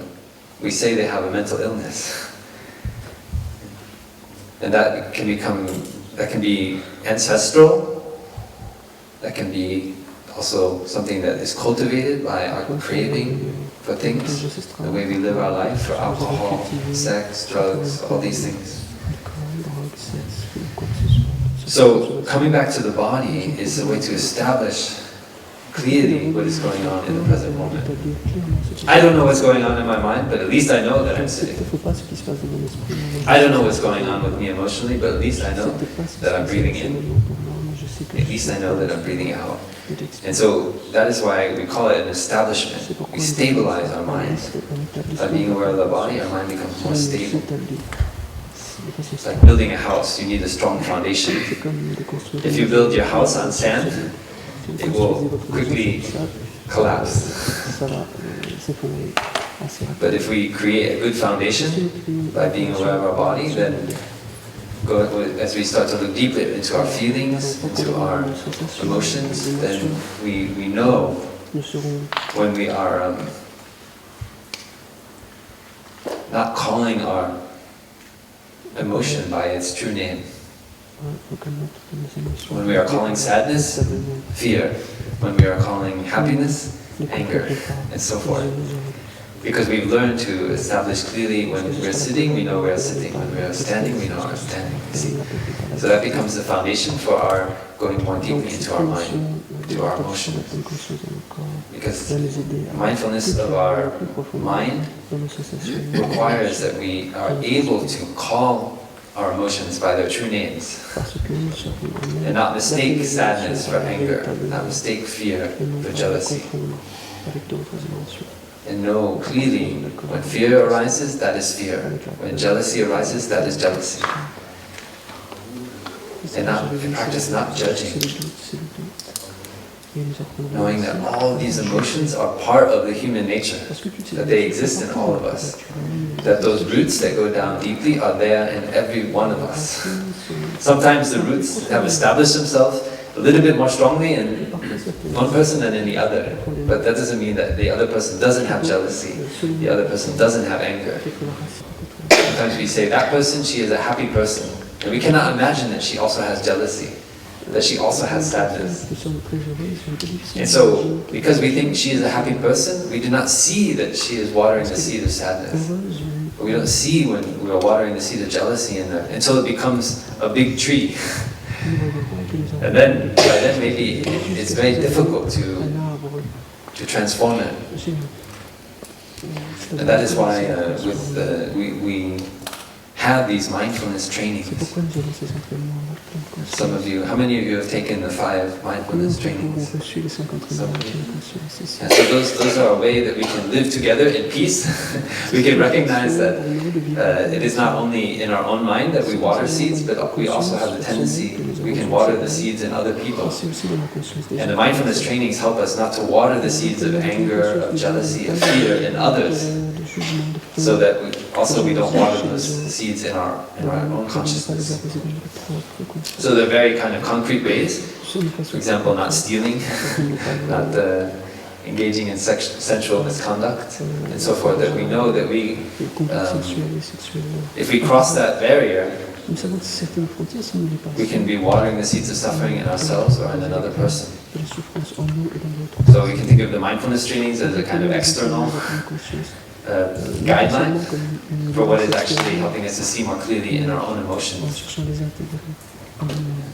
we say they have a mental illness. And that can be ancestral, that can be also something that is cultivated by our craving for things, the way we live our life, for alcohol, sex, drugs, all these things. So, coming back to the body is a way to establish clearly what is going on in the present moment. I don't know what's going on in my mind, but at least I know that I'm sitting. I don't know what's going on with me emotionally, but at least I know that I'm breathing in. At least I know that I'm breathing out. And so that is why we call it an establishment. We stabilize our mind. By being aware of the body, our mind becomes more stable. It's like building a house. You need a strong foundation. If you build your house on sand, it will quickly collapse. But if we create a good foundation by being aware of our body, then as we start to look deeper into our feelings, into our emotions, then we know when we are not calling our emotion by its true name. When we are calling sadness, fear. When we are calling happiness, anger, and so forth. Because we've learned to establish clearly when we're sitting, we know we're sitting. When we're standing, we know we're standing. You see? So that becomes the foundation for our going more deeply into our mind, to our emotions. Because mindfulness of our mind requires that we are able to call our emotions by their true names. And not mistake sadness for anger, not mistake fear for jealousy. And know clearly, when fear arises, that is fear. When jealousy arises, that is jealousy. and practice not judging. Knowing that all these emotions are part of the human nature, that they exist in all of us, that those roots that go down deeply are there in every one of us. Sometimes the roots have established themselves a little bit more strongly in one person than in the other, but that doesn't mean that the other person doesn't have jealousy, the other person doesn't have anger. Sometimes we say, that person, she is a happy person, and we cannot imagine that she also has jealousy, that she also has sadness. And so, because we think she is a happy person, we do not see that she is watering the seed of sadness. We don't see when we are watering the seed of jealousy in there, until it becomes a big tree. And then, by then maybe it's very difficult to transform it. And that is why we have these mindfulness trainings. Some of you, how many of you have taken the 5 mindfulness trainings? Some of you. Yeah, so those are a way that we can live together in peace. We can recognize that it is not only in our own mind that we water seeds, but we also have the tendency, we can water the seeds in other people. And the mindfulness trainings help us not to water the seeds of anger, of jealousy, of fear in others, so that we don't water those seeds in our own consciousness. So they're very kind of concrete ways. For example, not stealing, not engaging in sensual misconduct, and so forth. That we know that if we cross that barrier, we can be watering the seeds of suffering in ourselves or in another person. So we can think of the mindfulness trainings as a kind of external guideline for what is actually helping us to see more clearly in our own emotions.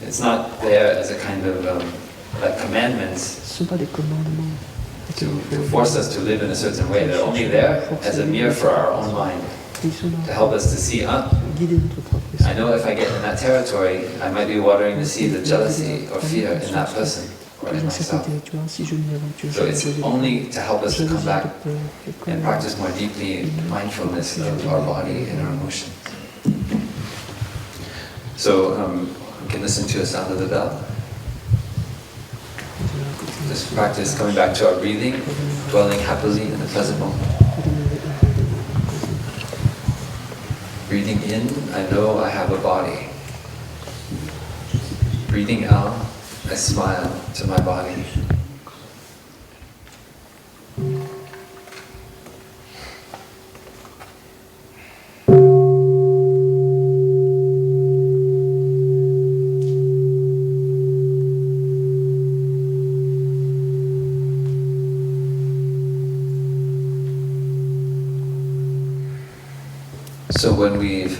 It's not there as a kind of like commandments to force us to live in a certain way. They're only there as a mirror for our own mind, to help us to see, I know if I get in that territory, I might be watering the seeds of jealousy or fear in that person or in myself. So it's only to help us to come back and practice more deeply mindfulness of our body and our emotions. So we can listen to a sound of the bell. Just practice coming back to our breathing, dwelling happily in the present moment. Breathing in, I know I have a body. Breathing out, I smile to my body. So when we've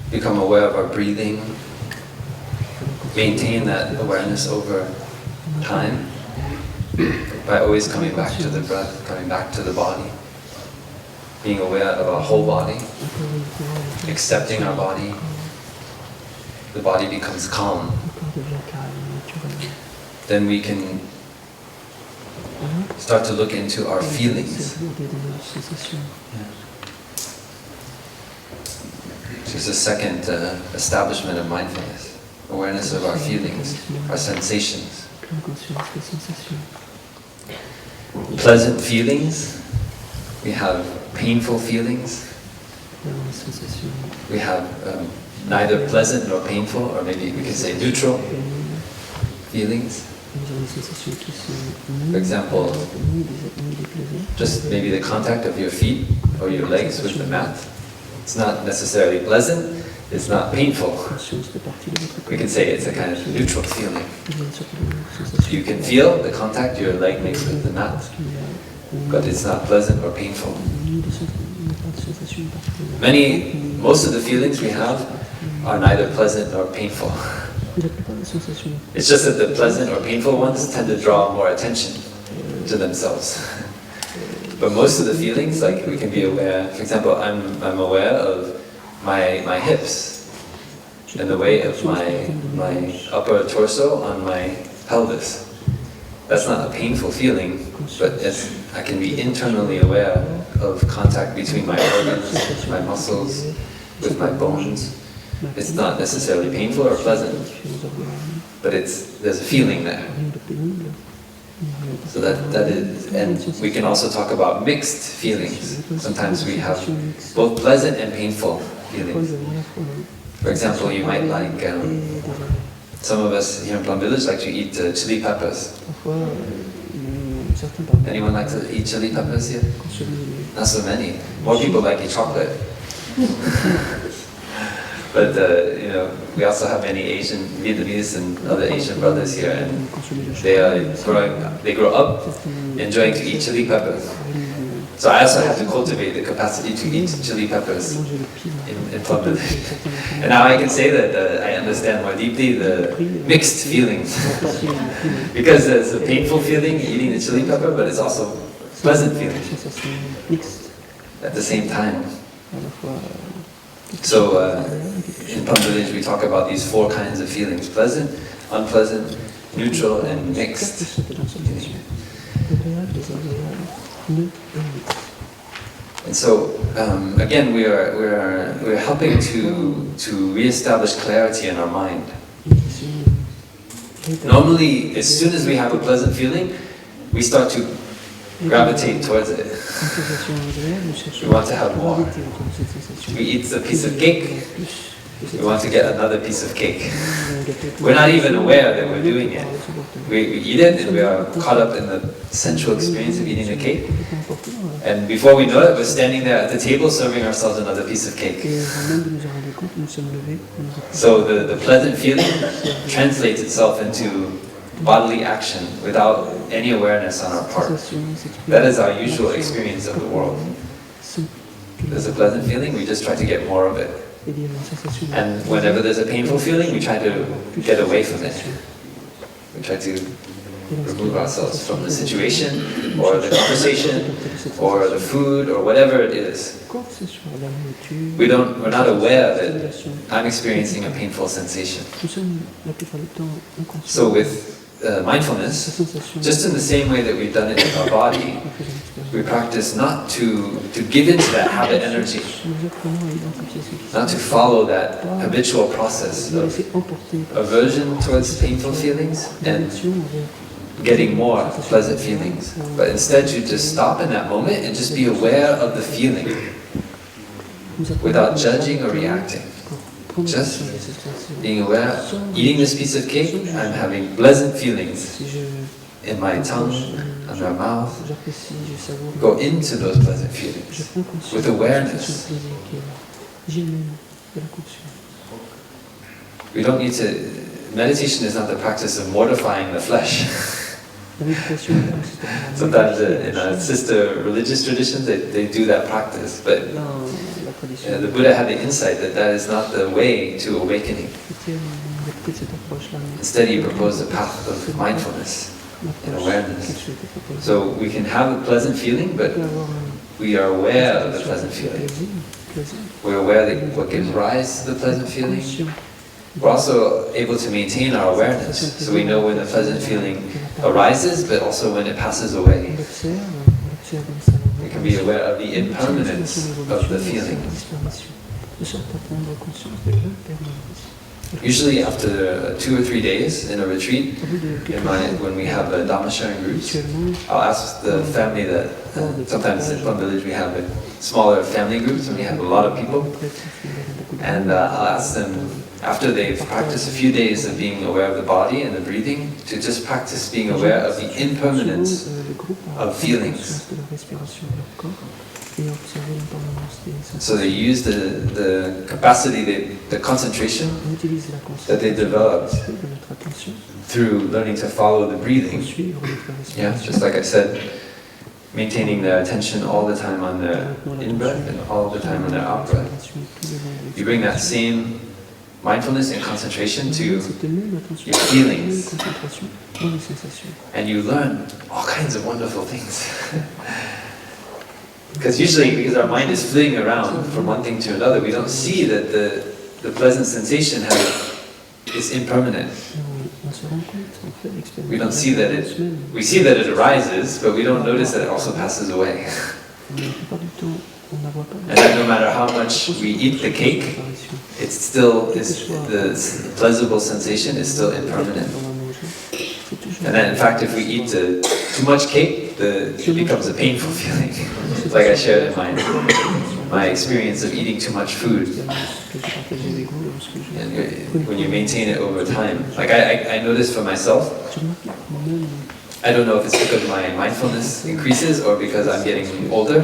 become aware of our breathing, maintain that awareness over time by always coming back to the breath, coming back to the body, being aware of our whole body, accepting our body. The body becomes calm. Then we can start to look into our feelings. This is the second establishment of mindfulness. Awareness of our feelings, our sensations. Pleasant feelings. We have painful feelings. We have neither pleasant nor painful, or maybe we can say neutral feelings. For example, just maybe the contact of your feet or your legs with the mat. It's not necessarily pleasant, it's not painful. We can say it's a kind of neutral feeling. You can feel the contact your leg makes with the mat, but it's not pleasant or painful. Most of the feelings we have are neither pleasant nor painful. It's just that the pleasant or painful ones tend to draw more attention to themselves. But most of the feelings, like we can be aware, for example, I'm aware of my hips and the weight of my upper torso on my pelvis. That's not a painful feeling, but I can be internally aware of contact between my organs, my muscles, with my bones. It's not necessarily painful or pleasant, but there's a feeling there. So that is, and we can also talk about mixed feelings. Sometimes we have both pleasant and painful feelings. For example, you might like, some of us here in Plum Village like to eat chili peppers. Anyone like to eat chili peppers here? Not so many. More people like eat chocolate. But we also have many Asian, Vietnamese and other Asian brothers here, and they grow up enjoying to eat chili peppers. So I also have to cultivate the capacity to eat chili peppers in Plum Village. And now I can say that I understand more deeply the mixed feelings. Because there's a painful feeling eating the chili pepper, but it's also pleasant feeling at the same time. So in Plum Village we talk about these 4 kinds of feelings: pleasant, unpleasant, neutral, and mixed. And so again, we're helping to reestablish clarity in our mind. Normally, as soon as we have a pleasant feeling, we start to gravitate towards it. We want to have more. We eat a piece of cake, we want to get another piece of cake. We're not even aware that we're doing it. We eat it and we are caught up in the sensual experience of eating the cake. And before we know it, we're standing there at the table serving ourselves another piece of cake. So the pleasant feeling translates itself into bodily action without any awareness on our part. That is our usual experience of the world. There's a pleasant feeling, we just try to get more of it. And whenever there's a painful feeling, we try to get away from it. We try to remove ourselves from the situation, or the conversation, or the food, or whatever it is. We're not aware that I'm experiencing a painful sensation. So with mindfulness, just in the same way that we've done it in our body, we practice not to give into that habit energy, not to follow that habitual process of aversion towards painful feelings and getting more pleasant feelings. But instead you just stop in that moment and just be aware of the feeling without judging or reacting. Just being aware, eating this piece of cake, I'm having pleasant feelings in my tongue, and my mouth. Go into those pleasant feelings with awareness. We don't need to, meditation is not the practice of mortifying the flesh. Sometimes in our sister religious traditions, they do that practice, but the Buddha had the insight that that is not the way to awakening. Instead, he proposed a path of mindfulness and awareness. So we can have a pleasant feeling, but we are aware of the pleasant feeling. We're aware that what gives rise to the pleasant feeling. We're also able to maintain our awareness, so we know when the pleasant feeling arises, but also when it passes away. We can be aware of the impermanence of the feeling. Usually after 2 or 3 days in a retreat, when we have Dharma sharing groups, I'll ask the family that, sometimes in Plum Village we have smaller family groups and we have a lot of people, and I'll ask them, after they've practiced a few days of being aware of the body and the breathing, to just practice being aware of the impermanence of feelings. So they use the capacity, the concentration that they developed through learning to follow the breathing. Yeah, just like I said, maintaining their attention all the time on their in-breath and all the time on their out-breath. You bring that same mindfulness and concentration to your feelings, and you learn all kinds of wonderful things. Because usually, because our mind is flitting around from one thing to another, we don't see that the pleasant sensation is impermanent. We don't see that we see that it arises, but we don't notice that it also passes away. on n'avoir pas. And that no matter how much we eat the cake, it's still the pleasurable sensation is still impermanent. And then in fact, if we eat too much cake, it becomes a painful feeling. Like I shared in my experience of eating too much food. And when you maintain it over time, like I noticed for myself, I don't know if it's because my mindfulness increases or because I'm getting older,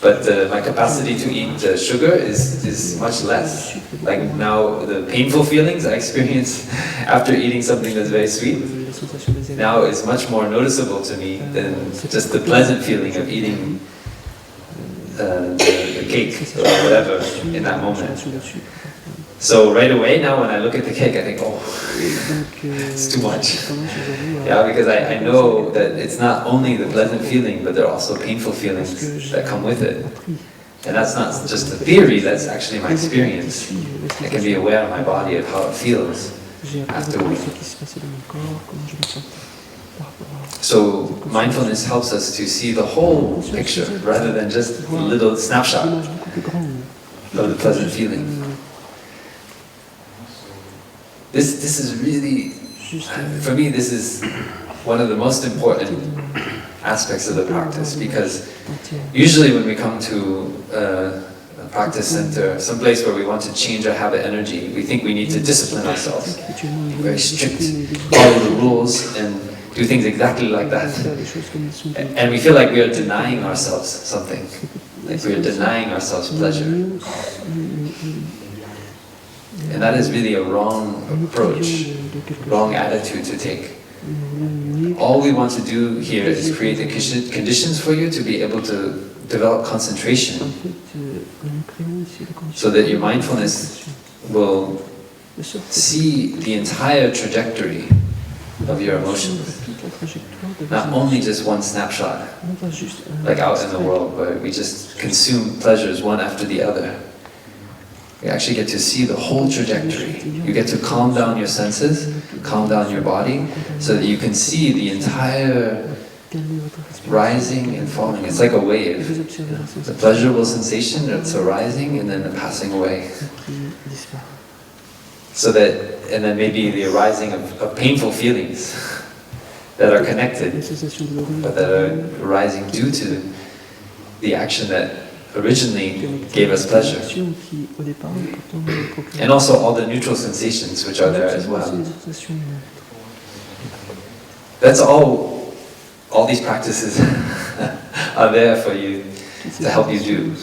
but my capacity to eat sugar is much less. Like now, the painful feelings I experience after eating something that's very sweet, now is much more noticeable to me than just the pleasant feeling of eating the cake or whatever in that moment. So right away now when I look at the cake I think, oh, it's too much. Yeah, because I know that it's not only the pleasant feeling, but there are also painful feelings that come with it. And that's not just a theory, that's actually my experience. I can be aware of my body, of how it feels afterwards. So mindfulness helps us to see the whole picture rather than just a little snapshot of the pleasant feeling. This is really, for me, this is one of the most important aspects of the practice, because usually when we come to a practice center, some place where we want to change our habit energy, we think we need to discipline ourselves, be very strict, follow the rules, and do things exactly like that. And we feel like we are denying ourselves something, like we are denying ourselves pleasure. And that is really a wrong approach, wrong attitude to take. All we want to do here is create the conditions for you to be able to develop concentration, so that your mindfulness will see the entire trajectory of your emotions, not only just one snapshot, like out in the world where we just consume pleasures one after the other. You actually get to see the whole trajectory. You get to calm down your senses, calm down your body, so that you can see the entire rising and falling. It's like a wave. The pleasurable sensation, it's arising and then passing away. So that, and then maybe the arising of painful feelings that are connected, but that are arising due to the action that originally gave us pleasure. And also all the neutral sensations which are there as well. That's all these practices are there for you, to help you do.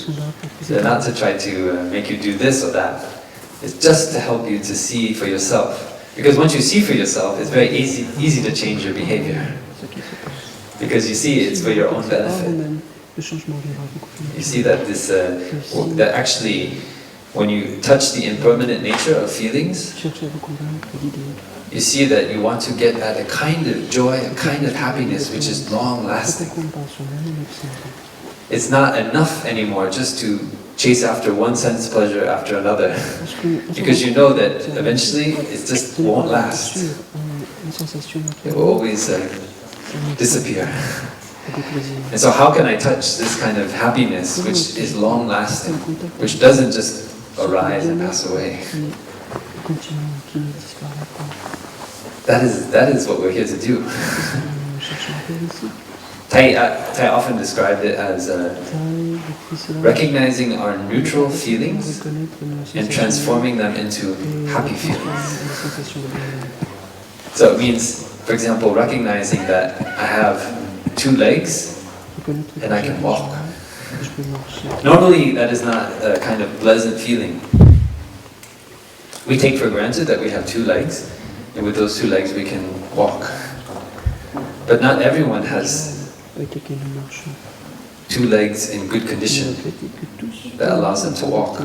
They're not to try to make you do this or that. It's just to help you to see for yourself. Because once you see for yourself, it's very easy to change your behavior. Because you see it's for your own benefit. You see that that actually, when you touch the impermanent nature of feelings, you see that you want to get at a kind of joy, a kind of happiness which is long-lasting. It's not enough anymore just to chase after one sense pleasure after another, because you know that eventually it just won't last. It will always disappear. And so how can I touch this kind of happiness which is long-lasting, which doesn't just arise and pass away? That is what we're here to do. Tai often described it as recognizing our neutral feelings and transforming them into happy feelings. So it means, for example, recognizing that I have 2 legs and I can walk. Normally that is not a kind of pleasant feeling. We take for granted that we have 2 legs, and with those 2 legs we can walk. But not everyone has 2 legs in good condition that allows them to walk.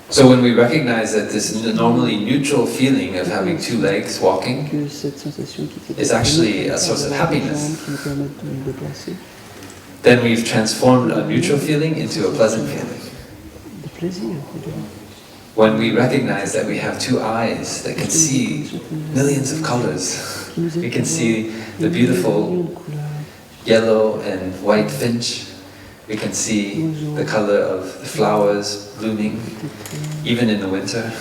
So when we recognize that this normally neutral feeling of having 2 legs walking is actually a source of happiness, then we've transformed a neutral feeling into a pleasant feeling. When we recognize that we have 2 eyes that can see millions of colors, we can see the beautiful yellow and white finch. We can see the color of the flowers blooming, even in the winter.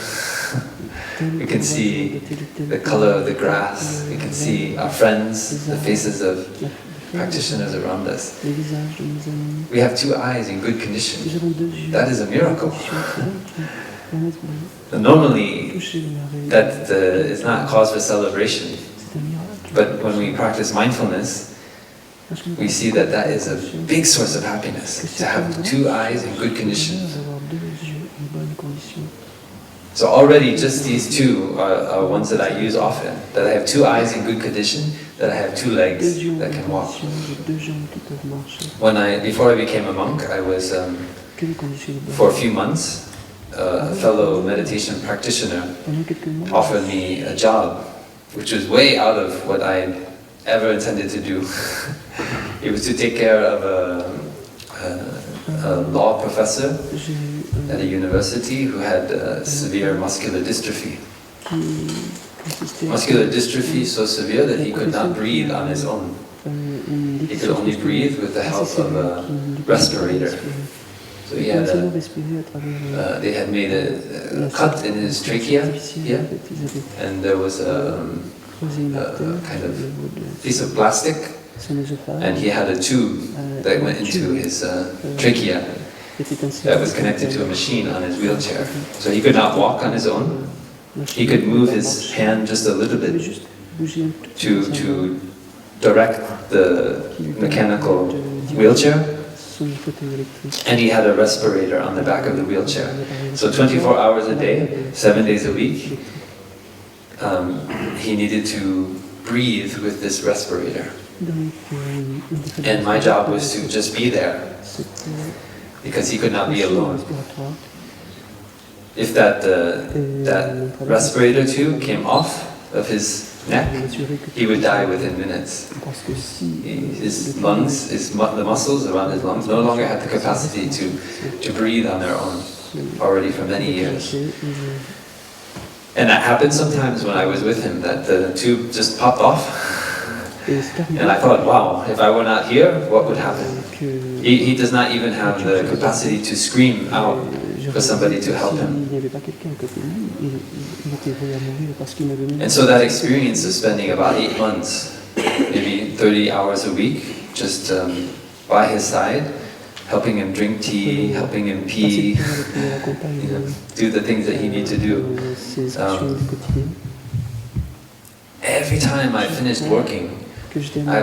We can see the color of the grass. We can see our friends, the faces of practitioners around us. We have two eyes in good condition. That is a miracle. Normally, that is not cause for celebration. But when we practice mindfulness, we see that that is a big source of happiness, to have two eyes in good condition. So already just these two are ones that I use often, that I have two eyes in good condition, that I have two legs that can walk. Before I became a monk, I was, for a few months, a fellow meditation practitioner offered me a job, which was way out of what I ever intended to do. It was to take care of a law professor at a university who had severe muscular dystrophy. Muscular dystrophy so severe that he could not breathe on his own. He could only breathe with the help of a respirator. So he had they had made a cut in his trachea here, and there was a kind of piece of plastic, and he had a tube that went into his trachea that was connected to a machine on his wheelchair. So he could not walk on his own. He could move his hand just a little bit to direct the mechanical wheelchair. And he had a respirator on the back of the wheelchair. So 24 hours a day, 7 days a week, he needed to breathe with this respirator. And my job was to just be there, because he could not be alone. If that respirator tube came off of his neck, he would die within minutes. His lungs, the muscles around his lungs no longer had the capacity to breathe on their own, already for many years. And that happened sometimes when I was with him, that the tube just popped off. And I thought, wow, if I were not here, what would happen? He does not even have the capacity to scream out for somebody to help him. And so that experience of spending about 8 months, maybe 30 hours a week, just by his side, helping him drink tea, helping him pee, do the things that he needs to do. Every time I finished working, I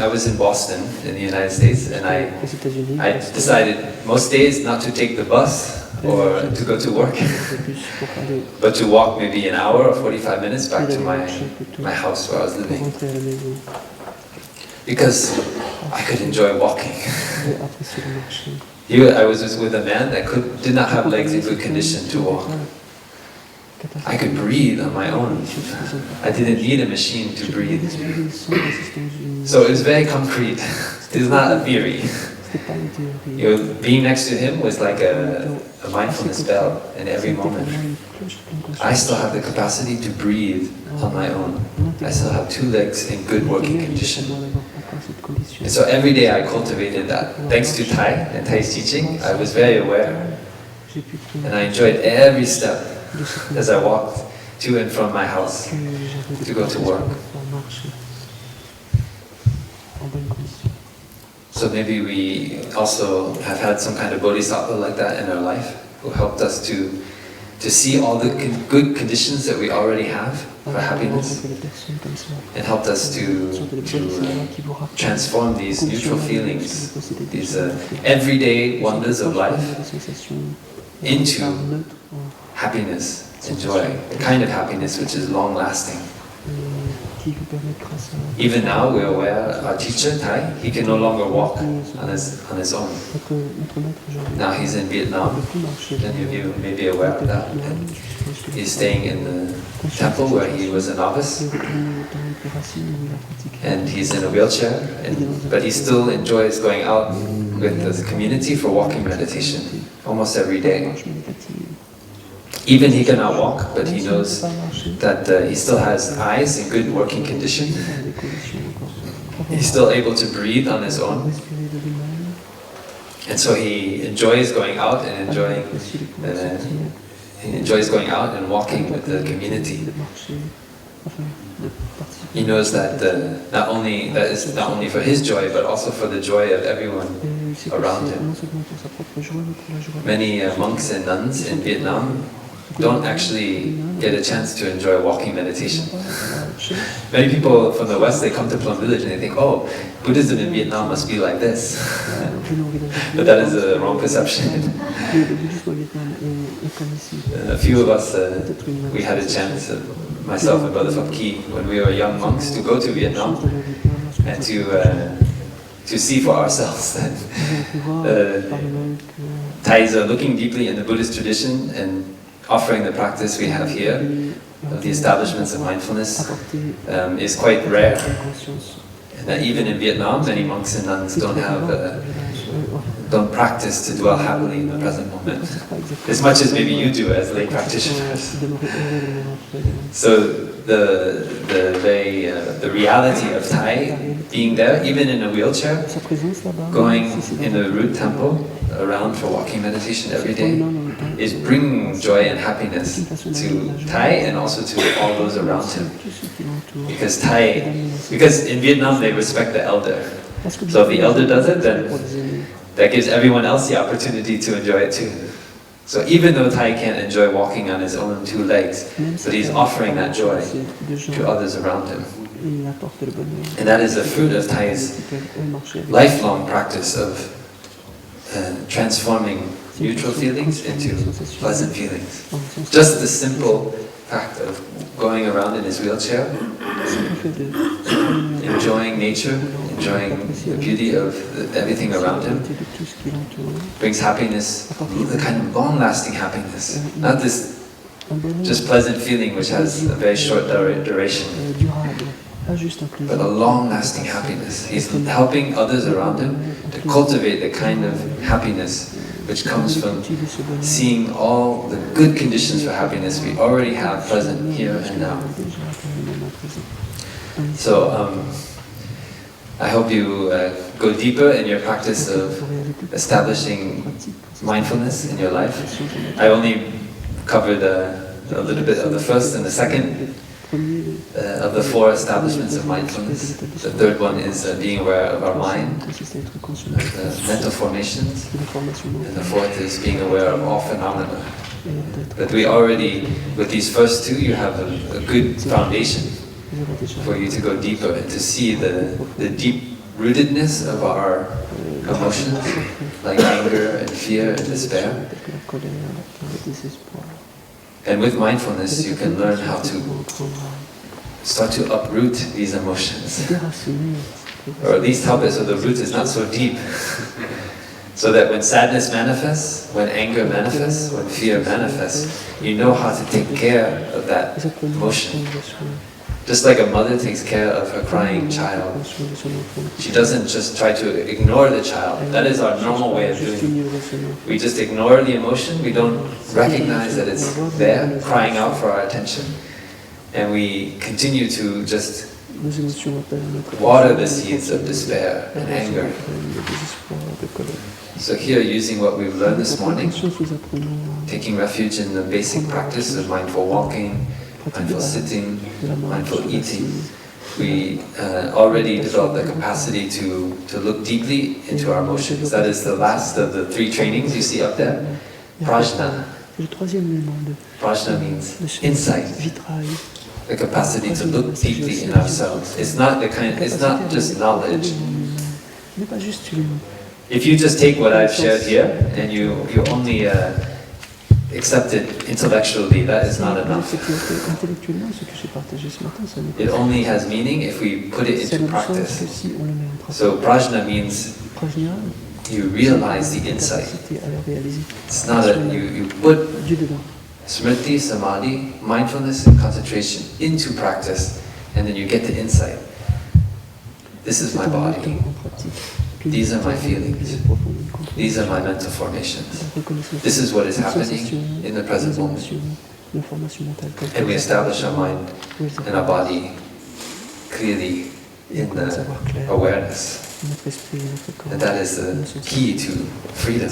was in Boston, in the United States, and I decided most days not to take the bus or to go to work, but to walk maybe an hour or 45 minutes back to my house where I was living. Because I could enjoy walking. I was just with a man that did not have legs in good condition to walk. I could breathe on my own. I didn't need a machine to breathe. So it was very concrete. It is not a theory. Being next to him was like a mindfulness bell in every moment. I still have the capacity to breathe on my own. I still have 2 legs in good working condition. And so every day I cultivated that. Thanks to Tai and Tai's teaching, I was very aware. And I enjoyed every step as I walked to and from my house to go to work. So maybe we also have had some kind of bodhisattva like that in our life, who helped us to see all the good conditions that we already have for happiness, and helped us to transform these neutral feelings, these everyday wonders of life, into happiness and joy, the kind of happiness which is long-lasting. Even now we're aware, our teacher, Tai, he can no longer walk on his own. Now he's in Vietnam, many of you may be aware of that. And he's staying in the temple where he was a novice. And he's in a wheelchair, but he still enjoys going out with the community for walking meditation, almost every day. Even he cannot walk, but he knows that he still has eyes in good working condition. He's still able to breathe on his own. respirer de lui-même. And so he enjoys going out and walking with the community. He knows that that is not only for his joy, but also for the joy of everyone around him. Many monks and nuns in Vietnam don't actually get a chance to enjoy walking meditation. Many people from the West, they come to Plum Village and they think, oh, Buddhism in Vietnam must be like this. But that is a wrong perception. A few of us, we had a chance, myself and Brother Pháp Ki, when we were young monks, to go to Vietnam and to see for ourselves that Thais are looking deeply in the Buddhist tradition and offering the practice we have here of the establishments of mindfulness is quite rare. And that even in Vietnam, many monks and nuns don't practice to dwell happily in the present moment, as much as maybe you do as lay practitioners. So the reality of Thai being there, even in a wheelchair, going in the root temple around for walking meditation every day, is bringing joy and happiness to Thai and also to all those around him. Because in Vietnam they respect the elder. So if the elder does it, then that gives everyone else the opportunity to enjoy it too. So even though Thai can't enjoy walking on his own two legs, but he's offering that joy to others around him. And that is the fruit of Thai's lifelong practice of transforming neutral feelings into pleasant feelings. Just the simple fact of going around in his wheelchair, enjoying nature, enjoying the beauty of everything around him, brings happiness, the kind of long-lasting happiness, not this just pleasant feeling which has a very short duration, but a long-lasting happiness. He's helping others around him to cultivate the kind of happiness which comes from seeing all the good conditions for happiness we already have present here and now. So I hope you go deeper in your practice of establishing mindfulness in your life. I only covered a little bit of the first and the second of the four establishments of mindfulness. The third one is being aware of our mind, the mental formations, and the fourth is being aware of all phenomena. But we already, with these first two, you have a good foundation for you to go deeper and to see the deep rootedness of our emotions, like anger and fear and despair. And with mindfulness, you can learn how to start to uproot these emotions, or at least help it so the root is not so deep, so that when sadness manifests, when anger manifests, when fear manifests, you know how to take care of that emotion. Just like a mother takes care of her crying child. She doesn't just try to ignore the child. That is our normal way of doing it. We just ignore the emotion, we don't recognize that it's there, crying out for our attention. And we continue to just water the seeds of despair and anger. So here, using what we've learned this morning, taking refuge in the basic practice of mindful walking, mindful sitting, mindful eating, we already developed the capacity to look deeply into our emotions. That is the last of the three trainings you see up there. Prajna. Prajna means insight. The capacity to look deeply in ourselves. It's not just knowledge. If you just take what I've shared here and you only accept it intellectually, that is not enough. It only has meaning if we put it into practice. So prajna means you realize the insight. It's not you put smriti, samadhi, mindfulness and concentration into practice, and then you get the insight. This is my body. These are my feelings. These are my mental formations. This is what is happening in the present moment. And we establish our mind and our body clearly in the awareness. And that is the key to freedom.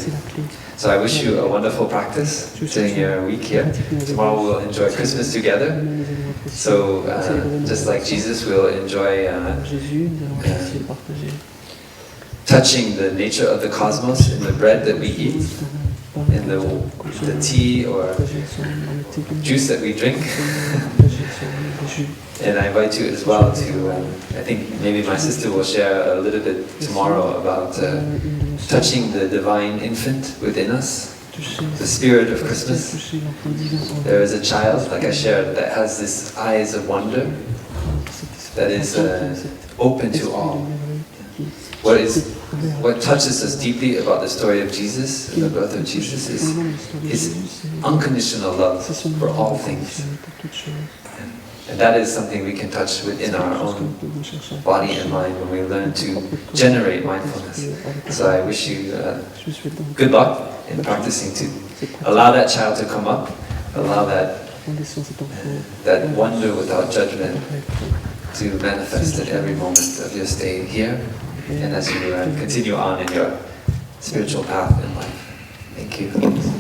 So I wish you a wonderful practice during your week here. Tomorrow we'll enjoy Christmas together. So just like Jesus, we'll enjoy touching the nature of the cosmos in the bread that we eat, in the tea or juice that we drink. And I invite you as well to, I think maybe my sister will share a little bit tomorrow about touching the divine infant within us, the spirit of Christmas. There is a child, like I shared, that has this eyes of wonder, that is open to all. What touches us deeply about the story of Jesus and the birth of Jesus is his unconditional love for all things. And that is something we can touch within our own body and mind when we learn to generate mindfulness. So I wish you good luck in practicing to allow that child to come up, allow that wonder without judgment to manifest at every moment of your stay here, and as you continue on in your spiritual path in life. Thank you.